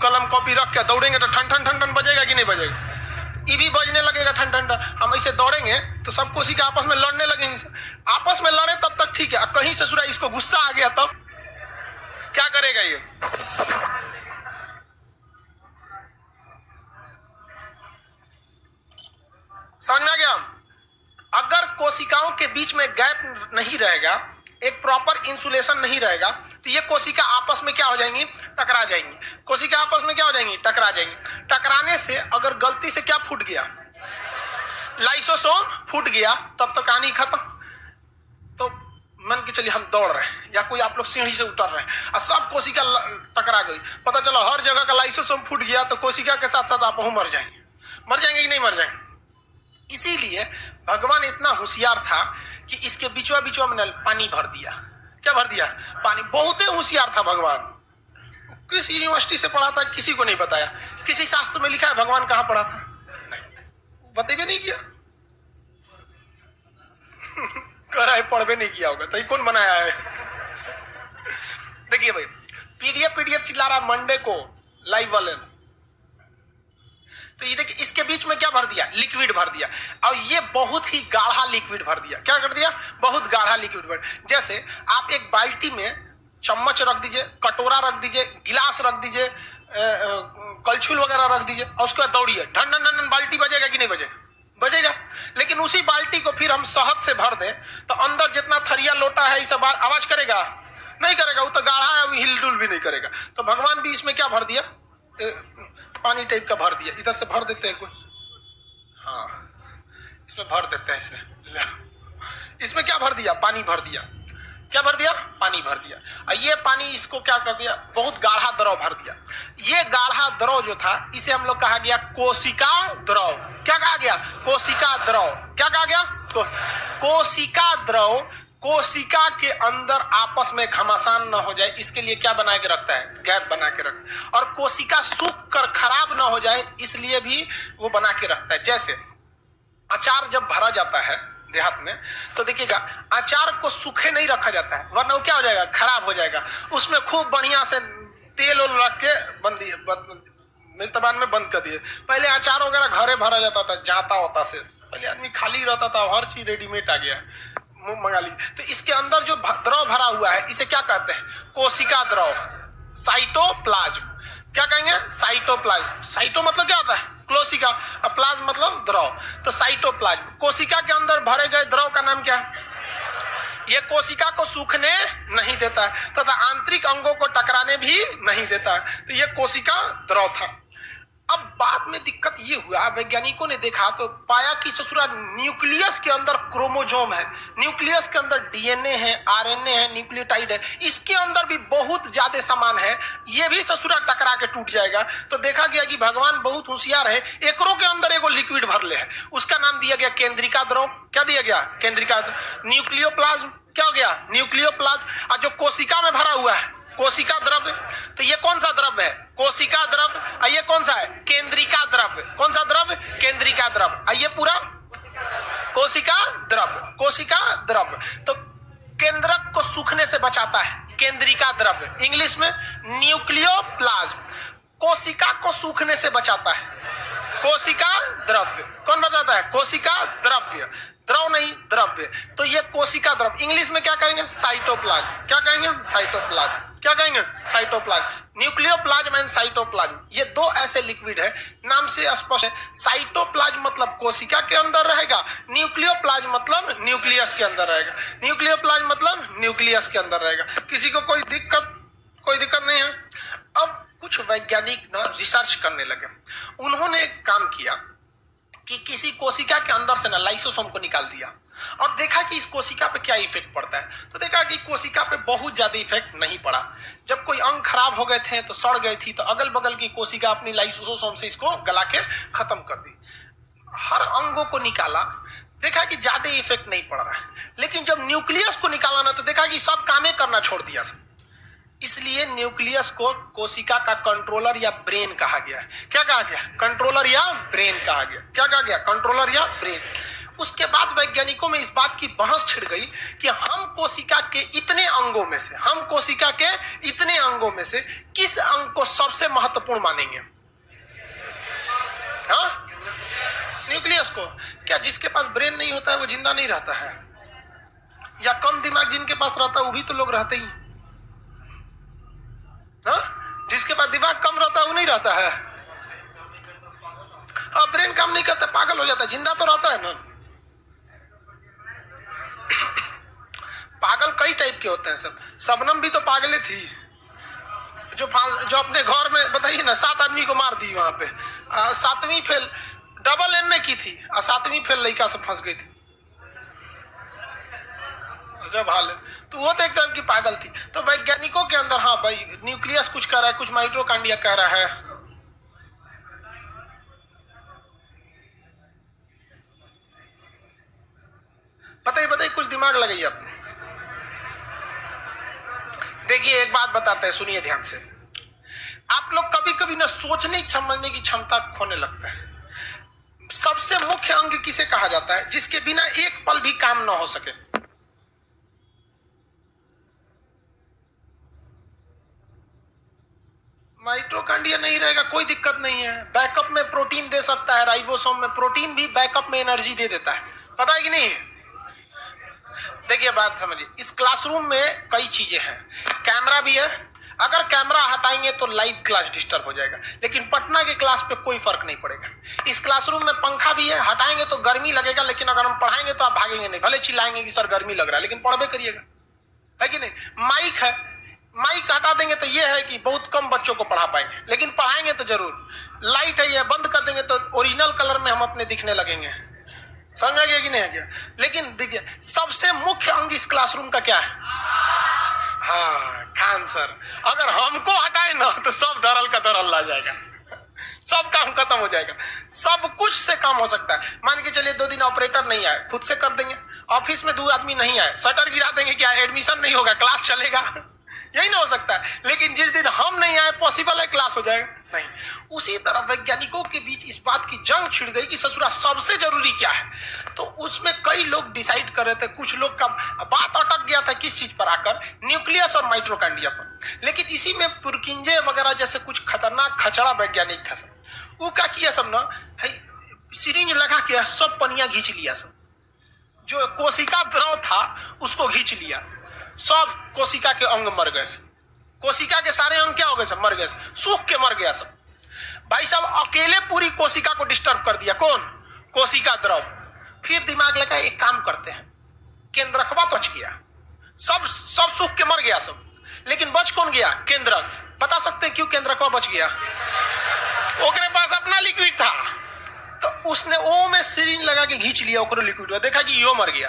कलम, कॉपी रख के दौड़ेंगे तो ठन ठन ठन ठन बजेगा कि नहीं बजेगा? ये भी बजने लगेगा ठन ठन ठन। हम ऐसे दौड़ेंगे तो सब कोशिका आपस में लड़ने लगेंगे। आपस में लड़े तब तक ठीक है, कहीं से सुना इसको गुस्सा आ गया तब क्या करेगा ये? समझ में आ गया? अगर कोशिकाओं के बीच में गैप नहीं रहेगा, एक प्रॉपर इंसुलेशन नहीं रहेगा, तो ये कोशिका आपस में क्या हो जाएंगी, टकरा जाएंगी। कोशिका आपस में क्या हो जाएंगी, टकरा जाएंगी। टकराने से अगर गलती से क्या फूट गया, लाइसोसोम फूट गया, तब तो कहानी खत्म। तो मान के चलिए हम दौड़ रहे हैं या कोई आप लोग सीढ़ी से उतर रहे हैं और सब कोशिका टकरा गई, पता चला हर जगह का लाइसोसोम फूट गया, तो कोशिका के साथ साथ आप मर जाएंगे। मर जाएंगे कि नहीं मर जाएंगे? इसीलिए भगवान इतना होशियार था कि इसके बीचवा बीचवा में पानी भर दिया। क्या भर दिया? पानी। बहुत ही होशियार था भगवान। किस यूनिवर्सिटी से पढ़ा था किसी को नहीं बताया, किसी शास्त्र में लिखा है भगवान कहां पढ़ा था, बताइए नहीं किया। कह रहा है पढ़वे नहीं किया होगा, तो ये कौन बनाया है? देखिए भाई, पीडीएफ चिल्ला रहा मंडे को लाइव वाले, तो ये देखिए इसके बीच में क्या भर दिया, लिक्विड भर दिया। और ये बहुत ही गाढ़ा लिक्विड भर दिया। क्या कर दिया? बहुत गाढ़ा लिक्विड भर। जैसे आप एक बाल्टी में चम्मच रख दीजिए, कटोरा रख दीजिए, गिलास रख दीजिए, कलछुल वगैरह रख दीजिए और उसके बाद दौड़िए, ढन ढन ढन, बाल्टी बजेगा कि नहीं बजेगा? बजेगा। लेकिन उसी बाल्टी को फिर हम शहद से भर दे तो अंदर जितना थरिया लोटा है ये सब आवाज करेगा? नहीं करेगा, वो तो गाढ़ा है, वो हिलडुल भी नहीं करेगा। तो भगवान भी इसमें क्या भर दिया, पानी टाइप का भर दिया। इधर से भर देते हैं कुछ, हाँ इसमें भर देते हैं इसे। इसमें क्या भर दिया? पानी भर दिया। क्या भर दिया? पानी भर दिया। और ये पानी इसको क्या कर दिया, बहुत गाढ़ा द्रव भर दिया। ये गाढ़ा द्रव जो था इसे हम लोग कहा गया कोशिका द्रव। क्या कहा गया? कोशिका द्रव। क्या कहा गया? कोशिका द्रव कोशिका के अंदर आपस में घमासान न हो जाए इसके लिए क्या बना के रखता है? गैप बना के रखता है। और कोशिका सूख कर खराब न हो जाए इसलिए भी वो बना के रखता है। जैसे अचार जब भरा जाता है देहात में तो देखिएगा अचार को सूखे नहीं रखा जाता है, वरना वो क्या हो जाएगा, खराब हो जाएगा। उसमें खूब बढ़िया से तेल रख के बंद दिए, मिर्तबान में बंद कर दिए। पहले अचार वगैरह घरे भरा जाता था, जाता होता से, पहले आदमी खाली रहता था, हर चीज रेडीमेड आ गया, मंगा ली। तो इसके अंदर जो द्रव भरा हुआ है इसे क्या कहते हैं? कोशिका द्रव, साइटोप्लाज्म। क्या कहेंगे? साइटोप्लाज्म। साइटो मतलब क्या होता है? कोशिका, और प्लाज्म मतलब द्रव। तो साइटोप्लाज्म कोशिका के अंदर भरे गए द्रव का नाम क्या है? ये कोशिका को सूखने नहीं देता है तथा आंतरिक अंगों को टकराने भी नहीं देता है। तो ये कोशिका द्रव था। अब बाद में दिक्कत ये हुआ, वैज्ञानिकों ने देखा तो पाया कि ससुरा न्यूक्लियस के अंदर क्रोमोजोम है, न्यूक्लियस के अंदर डीएनए है, आरएनए है, न्यूक्लियोटाइड है, इसके अंदर भी बहुत ज्यादा सामान है, ये भी ससुरा टकरा के टूट जाएगा। तो देखा गया कि भगवान बहुत होशियार है, एकरों के अंदर एगो लिक्विड भर ले है, उसका नाम दिया गया केंद्रिका द्रव। क्या दिया गया? केंद्रिका। न्यूक्लियोप्लाज्म क्या हो गया? न्यूक्लियोप्लाज्म। और जो कोशिका में भरा हुआ है कोशिका द्रव्य, तो ये कौन सा द्रव्य है? कोशिका द्रव्य। और ये कौन सा है? केंद्रिका द्रव्य। कौन सा द्रव्य? केंद्रिका द्रव्य। और ये पूरा कोशिका द्रव्य। कोशिका द्रव्य तो केंद्रक को सूखने से बचाता है, केंद्रिका द्रव्य, इंग्लिश में न्यूक्लियोप्लाज्म। कोशिका को सूखने से बचाता है, कोशिका द्रव्य। कौन बचाता है? कोशिका द्रव्य, द्रव नहीं द्रव्य। तो ये कोशिका द्रव्य, इंग्लिश में क्या कहेंगे? साइटोप्लाज्म। क्या कहेंगे? साइटोप्लाज्म। क्या कहेंगे? साइटोप्लाज्म। न्यूक्लियोप्लाज्म एंड साइटोप्लाज्म, ये दो ऐसे लिक्विड है, नाम से स्पष्ट है। साइटोप्लाज्म मतलब कोशिका के अंदर रहेगा, न्यूक्लियोप्लाज्म मतलब न्यूक्लियस के अंदर रहेगा। न्यूक्लियोप्लाज्म मतलब न्यूक्लियस के अंदर रहेगा। किसी को कोई दिक्कत नहीं है। अब कुछ वैज्ञानिक ना रिसर्च करने लगे, उन्होंने एक काम किया कि किसी कोशिका के अंदर से ना लाइसोसोम को निकाल दिया और देखा कि इस कोशिका पे क्या इफेक्ट पड़ता है। तो देखा कि कोशिका पे बहुत ज्यादा इफेक्ट नहीं पड़ा। जब कोई अंग खराब हो गए थे तो सड़ गई थी, तो अगल बगल की कोशिका अपनी लाइसोसोम से इसको गला के खत्म कर दी। हर अंगों को निकाला, देखा कि ज्यादा इफेक्ट नहीं पड़ रहा है। लेकिन जब न्यूक्लियस को निकाला ना तो देखा कि सब कामें करना छोड़ दिया। इसलिए न्यूक्लियस को कोशिका का कंट्रोलर या ब्रेन कहा गया है। क्या कहा गया? कंट्रोलर या ब्रेन कहा गया। क्या कहा गया? कंट्रोलर या ब्रेन। उसके बाद वैज्ञानिकों में इस बात की बहस छिड़ गई कि हम कोशिका के इतने अंगों में से किस अंग को सबसे महत्वपूर्ण मानेंगे? हाँ, न्यूक्लियस को। क्या जिसके पास ब्रेन नहीं होता है वो जिंदा नहीं रहता है? या कम दिमाग जिनके पास रहता है वो भी तो लोग रहते ही। हाँ, जिसके पास दिमाग कम रहता है वो नहीं रहता है। और ब्रेन काम नहीं करता, पागल हो जाता है, जिंदा तो रहता है ना। पागल कई टाइप के होते हैं सब। शबनम भी तो पागले थी, जो अपने घर में बताइए ना 7 आदमी को मार दी वहां पे। 7वीं फेल डबल एम में की थी और 7वीं फेल लड़का से फंस गई थी। जब हाल है तो वो तो एक टाइप की पागल थी। तो वैज्ञानिकों के अंदर हाँ भाई न्यूक्लियस कुछ कह रहा है, कुछ माइटोकॉन्ड्रिया कह रहा है। बताइए कुछ दिमाग लगाइए आप। देखिए एक बात बताते हैं, सुनिए ध्यान से। आप लोग कभी कभी ना सोचने समझने की क्षमता खोने लगता है। सबसे मुख्य अंग किसे कहा जाता है जिसके बिना एक पल भी काम ना हो सके? माइटोकॉन्ड्रिया नहीं रहेगा कोई दिक्कत नहीं है, बैकअप में प्रोटीन दे सकता है। राइबोसोम में प्रोटीन भी बैकअप में एनर्जी दे देता है, पता है कि नहीं? देखिए बात समझिए, इस क्लासरूम में कई चीजें हैं। कैमरा भी है, अगर कैमरा हटाएंगे तो लाइव क्लास डिस्टर्ब हो जाएगा, लेकिन पटना के क्लास पे कोई फर्क नहीं पड़ेगा। इस क्लासरूम में पंखा भी है, हटाएंगे तो गर्मी लगेगा, लेकिन अगर हम पढ़ाएंगे तो आप भागेंगे नहीं। भले चिल्लाएंगे कि सर गर्मी लग रहा है, लेकिन पढ़बे करिएगा, है कि नहीं? माइक है, माइक हटा देंगे तो ये है कि बहुत कम बच्चों को पढ़ा पाएंगे, लेकिन पढ़ाएंगे तो जरूर। लाइट है, ये बंद कर देंगे तो ओरिजिनल कलर में हम अपने दिखने लगेंगे। समझ आ गया कि नहीं आ गया? लेकिन देखिए सबसे मुख्य अंग इस क्लासरूम का क्या है? हाँ, खान सर। अगर हमको हटाए ना तो सब धरल का धरल ला जाएगा, सब काम खत्म हो जाएगा। सब कुछ से काम हो सकता है। मान के चलिए 2 दिन ऑपरेटर नहीं आए, खुद से कर देंगे। ऑफिस में 2 आदमी नहीं आए, शटर गिरा देंगे, क्या एडमिशन नहीं होगा, क्लास चलेगा? यही ना हो सकता है। लेकिन जिस दिन हम नहीं आए पॉसिबल है क्लास हो जाएगा? नहीं। उसी तरह वैज्ञानिकों के बीच इस बात की जंग छिड़ गई कि ससुरा सबसे जरूरी क्या है। तो उसमें कई लोग डिसाइड कर रहे थे, कुछ लोग का बात अटक गया था किस चीज पर आकर, न्यूक्लियस और माइटोकॉन्ड्रिया पर। लेकिन इसी में पुरकिंजे वगैरह जैसे कुछ खतरनाक खचड़ा वैज्ञानिक था सब। वो क्या किया सब ना, सिरिंज लगा के सब पनिया घींच लिया, सब जो कोशिका द्रव था उसको घींच लिया, सब कोशिका के अंग मर गए। कोशिका के सारे अंग क्या हो गए? सब मर गए, सूख के मर गया सब। भाई साहब अकेले पूरी कोशिका को डिस्टर्ब कर दिया, कौन? कोशिका द्रव। फिर दिमाग लगा एक काम करते हैं, केंद्रकवा बच गया, सब सूख के मर गया सब, लेकिन बच कौन गया? केंद्रक। बता सकते हैं क्यों केंद्रकवा बच गया? ओकरे पास अपना लिक्विड था, तो उसने ओ में सिरिंज लगा के घींच लिया ओकरो लिक्विड, देखा कि यो मर गया।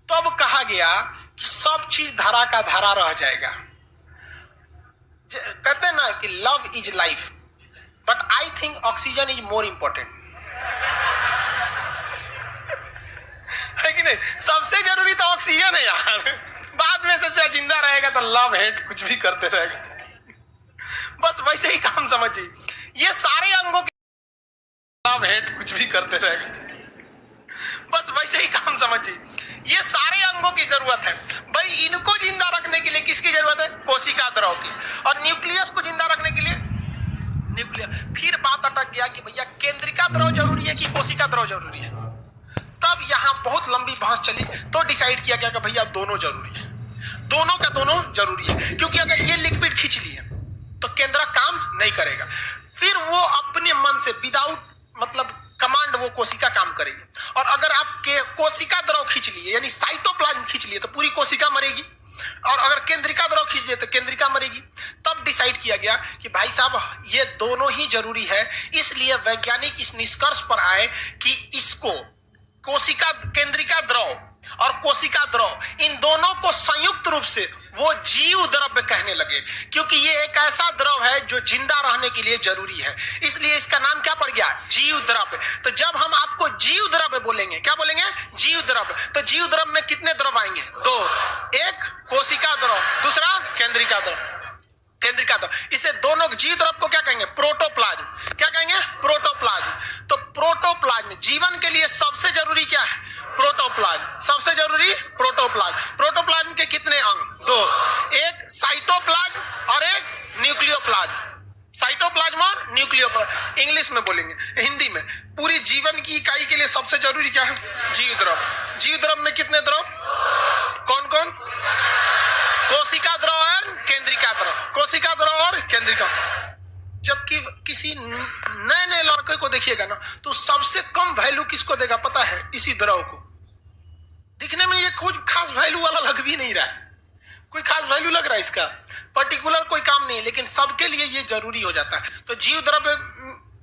तब कहा गया कि सब चीज धारा का धारा रह जाएगा। कहते हैं ना कि love is life, but I think oxygen is more important, है कि नहीं? सबसे जरूरी तो ऑक्सीजन है यार। बाद में सोचा जिंदा रहेगा तो लव हेट कुछ भी करते रहेगा। बस वैसे ही काम समझिए, ये सारे अंगों के लव हेट कुछ भी करते रहेगा। बस वैसे ही काम समझिए, ये सारे अंगों की जरूरत है भाई। इनको जिंदा रखने के लिए किसकी जरूरत है? कोशिका द्रव की। और न्यूक्लियस को जिंदा रखने के लिए न्यूक्लियस। फिर बात अटक गया कि भैया केंद्रिका द्रव जरूरी है कि कोशिका द्रव जरूरी है? तब यहां बहुत लंबी बहस चली, तो डिसाइड किया गया कि भैया दोनों जरूरी है, दोनों का दोनों जरूरी है। क्योंकि अगर ये लिक्विड खींच लिए तो केंद्रक काम नहीं करेगा, फिर वो अपने मन से विदाउट मतलब कमांड वो कोशिका काम करेगी। और अगर आप कोशिका द्रव खींच लिए यानी साइटोप्लाज्म खींच लिए तो पूरी कोशिका मरेगी, और अगर केंद्रिका द्रव खींच लिए तो केंद्रिका मरेगी। तब डिसाइड किया गया कि भाई साहब ये दोनों ही जरूरी है। इसलिए वैज्ञानिक इस निष्कर्ष पर आए कि इसको कोशिका केंद्रिका द्रव और कोशिका द्रव इन दोनों को संयुक्त रूप से वो जीव द्रव्य कहने लगे, क्योंकि ये एक ऐसा द्रव है जो जिंदा रहने के लिए जरूरी है, इसलिए इसका नाम क्या पड़ गया, जीव द्रव्य। तो जब हम आपको जीव द्रव्य बोलेंगे, क्या बोलेंगे, जीव द्रव्य, तो जीव द्रव्य में कितने द्रव आएंगे, दो, एक कोशिका द्रव, दूसरा केंद्रिका द्रव, केंद्रिका द्रव। इसे दोनों जीव द्रव को क्या कहेंगे, प्रोटोप्लाज्म। क्या कहेंगे, प्रोटोप्लाज्म। तो प्रोटोप्लाज्म जीवन के लिए सबसे जरूरी क्या है, प्रोटोप्लाज्म, सबसे जरूरी प्रोटोप्लाज्म। प्रोटोप्लाज्म के कितने अंग, दो, एक साइटोप्लाज्म और एक न्यूक्लियोप्लाज्म। साइटोप्लाज्म और न्यूक्लियोप्लाज्म इंग्लिश में बोलेंगे, हिंदी में पूरी जीवन की इकाई के लिए सबसे जरूरी क्या है, जीव द्रव। जीव द्रव में कितने द्रव, कौन कौन, कोशिका द्रव और केंद्रिका द्रव, कोशिका द्रव और केंद्रिका। जबकि किसी नए नए लड़के को देखिएगा ना, तो सबसे कम वैल्यू किसको देगा पता है, इसी द्रव को। दिखने में ये कुछ खास वैल्यू वाला लग भी नहीं रहा है, कोई खास वैल्यू लग रहा है इसका, पर्टिकुलर कोई काम नहीं है, लेकिन सबके लिए ये जरूरी हो जाता है। तो जीव द्रव्य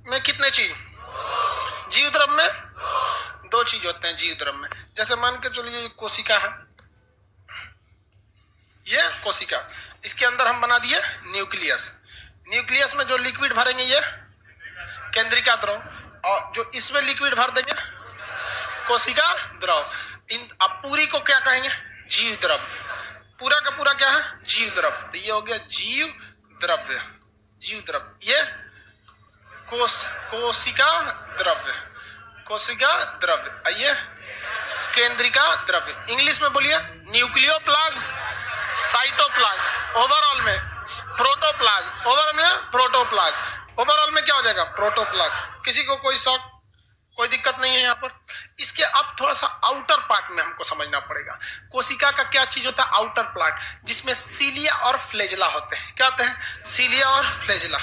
में कितने चीज, जीव द्रव्य में दो चीज होते हैं जीव द्रव्य में। जैसे मान के चलिए ये कोशिका है, ये कोशिका, इसके अंदर हम बना दिए न्यूक्लियस, न्यूक्लियस में जो लिक्विड भरेंगे ये केंद्रिका द्रव, और जो इसमें लिक्विड भर देंगे कोशिका द्रव। इन अब पूरी को क्या कहेंगे, जीव द्रव्य, पूरा का पूरा क्या है, जीव द्रव्य। तो ये हो गया जीव द्रव्य, जीव द्रव्य। ये कोशिका द्रव्य, कोशिका द्रव्य। आइए केंद्रिका द्रव्य, इंग्लिश में बोलिए न्यूक्लियोप्लाज्म, साइटोप्लाज्म, ओवरऑल में प्रोटोप्लाज्म, ओवरऑल में प्रोटोप्लाज्म, ओवरऑल में क्या हो जाएगा, प्रोटोप्लाज्म। किसी को कोई शौक, कोई दिक्कत नहीं है यहाँ पर। इसके अब थोड़ा सा आउटर पार्ट में हमको समझना पड़ेगा। कोशिका का क्या चीज होता है, आउटर पार्ट, जिसमें सीलिया और फ्लैजेला होते हैं। क्या होते हैं, सीलिया और फ्लैजेला।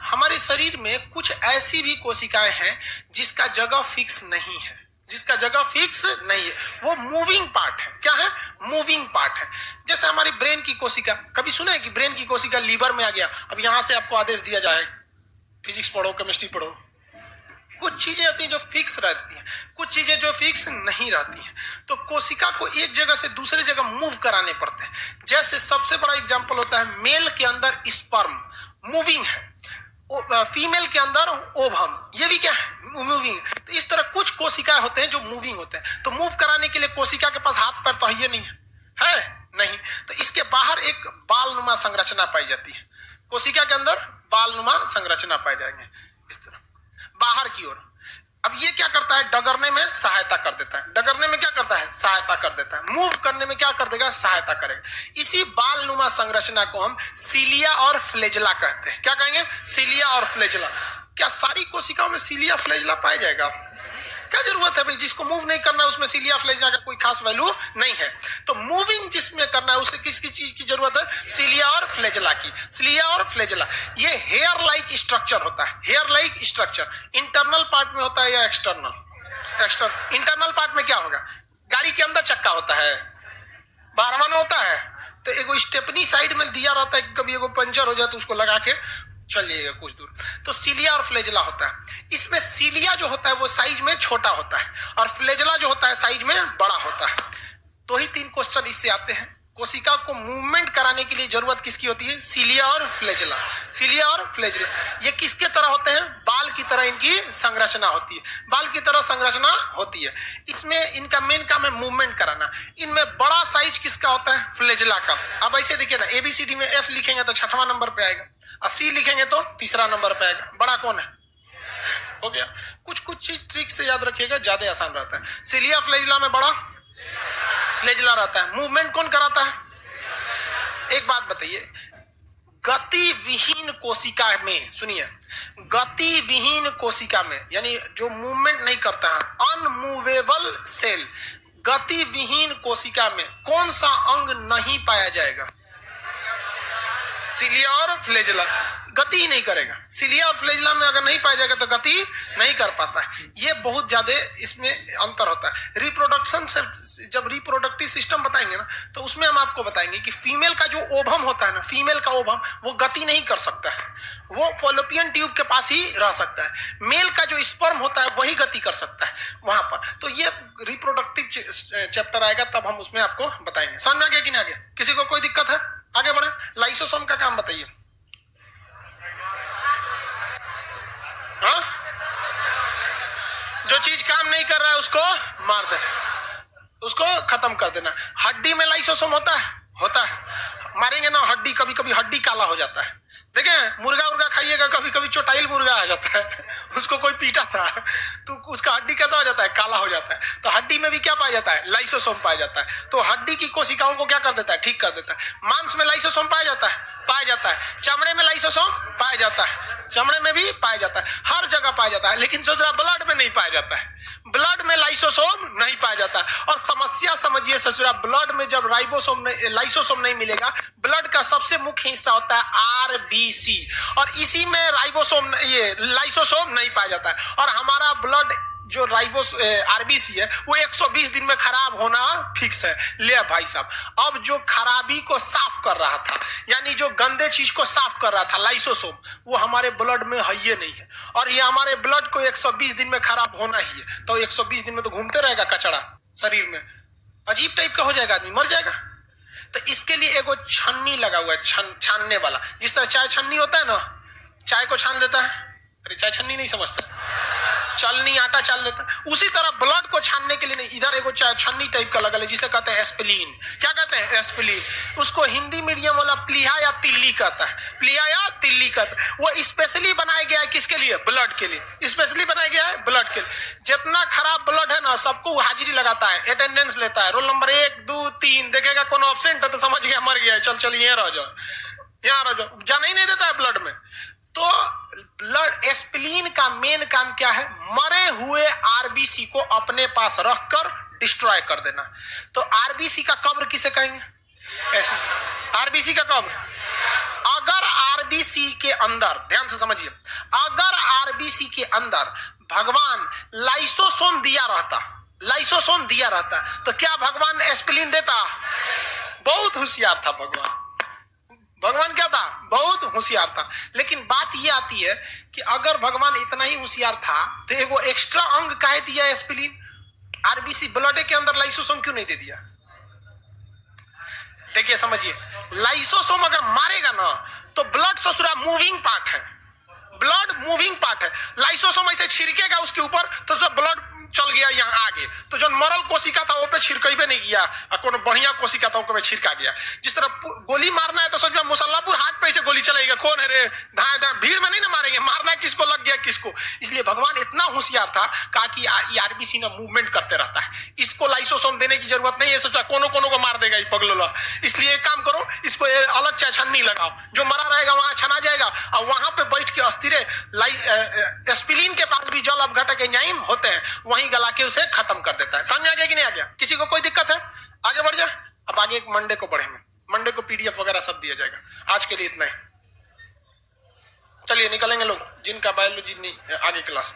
हमारे शरीर में कुछ ऐसी भी कोशिकाएं हैं जिसका जगह फिक्स नहीं है, जिसका जगह फिक्स नहीं है, वो मूविंग पार्ट है। क्या है, मूविंग पार्ट है। जैसे हमारी ब्रेन की कोशिका, कभी सुना है कि ब्रेन की कोशिका लीवर में आ गया, अब यहां से आपको आदेश दिया जाए फिजिक्स पढ़ो, केमिस्ट्री पढ़ो। कुछ चीजें होती हैं जो फिक्स रहती हैं, कुछ चीजें जो फिक्स नहीं रहती हैं। तो कोशिका को एक जगह से दूसरी जगह मूव कराने पड़ते हैं। जैसे सबसे बड़ा एग्जांपल होता है, मेल के अंदर स्पर्म मूविंग है, फीमेल के अंदर ओवम, ये भी क्या है, मूविंग। तो इस तरह कुछ कोशिकाएं होते हैं जो मूविंग होते हैं। तो मूव कराने के लिए कोशिका के पास हाथ पैर तो ये नहीं है, नहीं। तो इसके बाहर एक बालनुमा संरचना पाई जाती है, कोशिका के अंदर बालनुमा संरचना पाई जाएंगे इस तरह बाहर की ओर। अब ये क्या करता है, डगरने में सहायता कर देता है, डगरने में क्या करता है, सहायता कर देता है, मूव करने में क्या कर देगा, सहायता करेगा। इसी बालनुमा संरचना को हम सीलिया और फ्लैजेला कहते हैं। क्या कहेंगे, सीलिया और फ्लैजेला। क्या सारी कोशिकाओं में सीलिया फ्लैजेला पाया जाएगा, क्या जरूरत है भाई, जिसको मूव नहीं करना है उसमें सीलिया फ्लैजेला का कोई खास वैल्यू नहीं है। तो मूविंग जिसमें करना है उसे किसकी चीज की जरूरत है, सीलिया और फ्लैजेला की। सीलिया और फ्लैजेला ये हेयर लाइक स्ट्रक्चर होता है, hair like structure internal part में होता है या एक्सटर्नल, एक्सटर्नल। इंटरनल पार्ट में क्या होगा, गाड़ी के अंदर चक्का होता है, बारहवां होता है, तो एगो स्टेपनी साइड में दिया रहता है, कभी एगो पंचर हो जाए तो उसको लगा के चल जाइएगा कुछ दूर। तो सीलिया और फ्लैजेला होता है। इसमें सीलिया जो होता है वो साइज में छोटा होता है और फ्लैजेला जो होता है साइज में बड़ा होता है। तो ही तीन क्वेश्चन इससे आते हैं। कोशिका को मूवमेंट कराने के लिए जरूरत किसकी होती है, सीलिया और फ्लैजेला। सीलिया और फ्लैजेला ये किसके तरह होते हैं, बाल की तरह इनकी संरचना होती है, बाल की तरह संरचना होती है। इसमें इनका मेन काम है मूवमेंट कराना। इनमें बड़ा साइज किसका होता है, फ्लैजेला का। अब ऐसे देखिए ना, एबीसीडी में एफ लिखेंगे तो 6वां नंबर पे आएगा और सी लिखेंगे तो 3रा नंबर पे आएगा। बड़ा कौन है, हो गया। कुछ कुछ चीज ट्रिक से याद रखिएगा, ज्यादा आसान रहता है। सीलिया फ्लैजेला में बड़ा फ्लैजेला रहता है। मूवमेंट कौन कराता है, एक बात बताइए, गति विहीन कोशिका में, सुनिए, गति विहीन कोशिका में यानी जो मूवमेंट नहीं करता है, अनमूवेबल सेल, गति विहीन कोशिका में कौन सा अंग नहीं पाया जाएगा, सीलिया और फ्लैजेला। गति ही नहीं करेगा। सिलिया और फ्लैजिला में अगर नहीं पाया जाएगा तो गति नहीं कर पाता है। ये बहुत ज्यादा इसमें अंतर होता है। रिप्रोडक्शन से जब रिप्रोडक्टिव सिस्टम बताएंगे ना तो उसमें हम आपको बताएंगे कि फीमेल का जो ओवम होता है ना, फीमेल का ओवम वो गति नहीं कर सकता है, वो फॉलोपियन ट्यूब के पास ही रह सकता है। मेल का जो स्पर्म होता है वही गति कर सकता है वहां पर। तो ये रिप्रोडक्टिव चैप्टर आएगा तब हम उसमें आपको बताएंगे। समझ में आ गया कि नहीं आ गया? किसी को कोई दिक्कत है? आगे बढ़े। लाइसोसोम का काम बताइए। हाँ? जो चीज काम नहीं कर रहा है उसको मार देना, उसको खत्म कर देना। हड्डी में लाइसोसोम होता है? होता है। मारेंगे ना हड्डी, कभी कभी हड्डी काला हो जाता है। देखें, मुर्गा उर्गा खाइएगा, कभी कभी चोटाइल मुर्गा आ जाता है, उसको कोई पीटा था तो उसका हड्डी कैसा हो जाता है? काला हो जाता है। तो हड्डी में भी क्या पाया जाता है? लाइसोसोम पाया जाता है। तो हड्डी की कोशिकाओं को क्या कर देता है? ठीक कर देता है। मांस में लाइसोसोम पाया जाता है? पाया जाता है। चमड़े में लाइसोसोम पाया जाता है, चमड़े में भी पाया जाता है, हर जगह पाया जाता है। लेकिन सोच रहा ब्लड में नहीं पाया जाता है, ब्लड में लाइसोसोम नहीं पाया जाता है। और समस्या समझिए ससुरा, ब्लड में जब लाइसोसोम नहीं मिलेगा, ब्लड का सबसे मुख्य हिस्सा होता है आरबीसी, और इसी में लाइसोसोम नहीं पाया जाता है। और हमारा ब्लड जो आरबीसी है वो 120 दिन में खराब होना फिक्स है। ले भाई साहब, अब जो खराबी को साफ कर रहा था, यानी जो गंदे चीज को साफ कर रहा था लाइसोसोम, वो हमारे ब्लड में है ही नहीं है। और ये हमारे ब्लड को 120 दिन में खराब होना ही है। तो 120 दिन में तो घूमते रहेगा कचरा शरीर में, अजीब टाइप का हो जाएगा, आदमी मर जाएगा। तो इसके लिए एगो छन्नी लगा हुआ है, छानने वाला। जिस तरह चाय छन्नी होता है ना, चाय को छान लेता है। अरे चाय छन्नी नहीं समझता, चलनी आटा चाल लेता है। उसी तरह ब्लड को छानने के लिए नहीं, इधर एगो छन्नी टाइप का लगा है, जिसे कहते हैं एस्पिलीन। क्या कहते हैं? एस्पिलीन। उसको हिंदी मीडियम वाला प्लीहा या तिल्ली कहता है, प्लीहा या तिल्ली कहता है। वो स्पेशली बनाया गया है किसके लिए? ब्लड के लिए। स्पेशली बनाया गया है ब्लड के लिए। जितना खराब ब्लड है ना, सबको हाजिरी लगाता है, अटेंडेंस लेता है। रोल नंबर 1 2 3 देखेगा, कौन ऑब्सेंट है तो समझ गया मर गया, चल यहाँ रह जाओ, यहाँ रह जाओ, जाना ही नहीं देता है ब्लड में। तो ब्लड एस्पिलीन का मेन काम क्या है? मरे हुए आरबीसी को अपने पास रखकर डिस्ट्रॉय कर देना। तो आरबीसी का कब्र किसे कहेंगे? ऐसे आरबीसी का कब्र। अगर आरबीसी के अंदर, ध्यान से समझिए, अगर आरबीसी के अंदर भगवान लाइसोसोम दिया रहता तो क्या भगवान एस्पिलीन देता? बहुत होशियार था भगवान क्या था? बहुत होशियार था। लेकिन बात यह आती है कि अगर भगवान इतना ही होशियार था तो एगो एक्स्ट्रा अंग काहे दिया एस्पिलीन? आरबीसी ब्लड के अंदर लाइसोसोम क्यों नहीं दे दिया? देखिए समझिए, लाइसोसोम अगर मारेगा ना तो ब्लड ससुरा मूविंग पार्ट है, ब्लड मूविंग पार्ट है। लाइसोसोम ऐसे छिड़केगा उसके ऊपर तो सब ब्लड चल गया यहाँ आगे, तो जो मरल कोशिका था वो पे छिड़कइबे नहीं किया, और बढ़िया कोशिका था वो पे छिड़का गया। जिस तरह गोली मारना है तो समझो मुसल्लापुर हाथ पे से गोली चलेगा, कौन है रे, धाए धाए, भीड़ में नहीं ना मारेंगे, मारना किसको लग गया किसको। इसलिए भगवान इतना होशियार था, कहा कि आरबीसी ना मूवमेंट करते रहता है, इसको लाइसोसोम देने की जरूरत नहीं है। सोचा कोनो को मार देगा ये पगलोला, इसलिए एक काम करो, इसको अलग छन्नी लगाओ, जो मरा रहेगा वहां छना जाएगा, और वहां पे बैठ के अस्थिरे एस्पिलीन के पास भी जल अपघटक एंजाइम होते हैं, वहीं गला के उसे खत्म कर देता है। समझ आ गया कि नहीं आ गया? किसी को कोई दिक्कत है? आगे बढ़ जाए। अब आगे एक मंडे को पढ़ेंगे, मंडे को पीडीएफ वगैरह सब दिया जाएगा। आज के लिए इतना ही, चलिए निकलेंगे लोग जिनका बायोलॉजी नहीं आगे क्लास।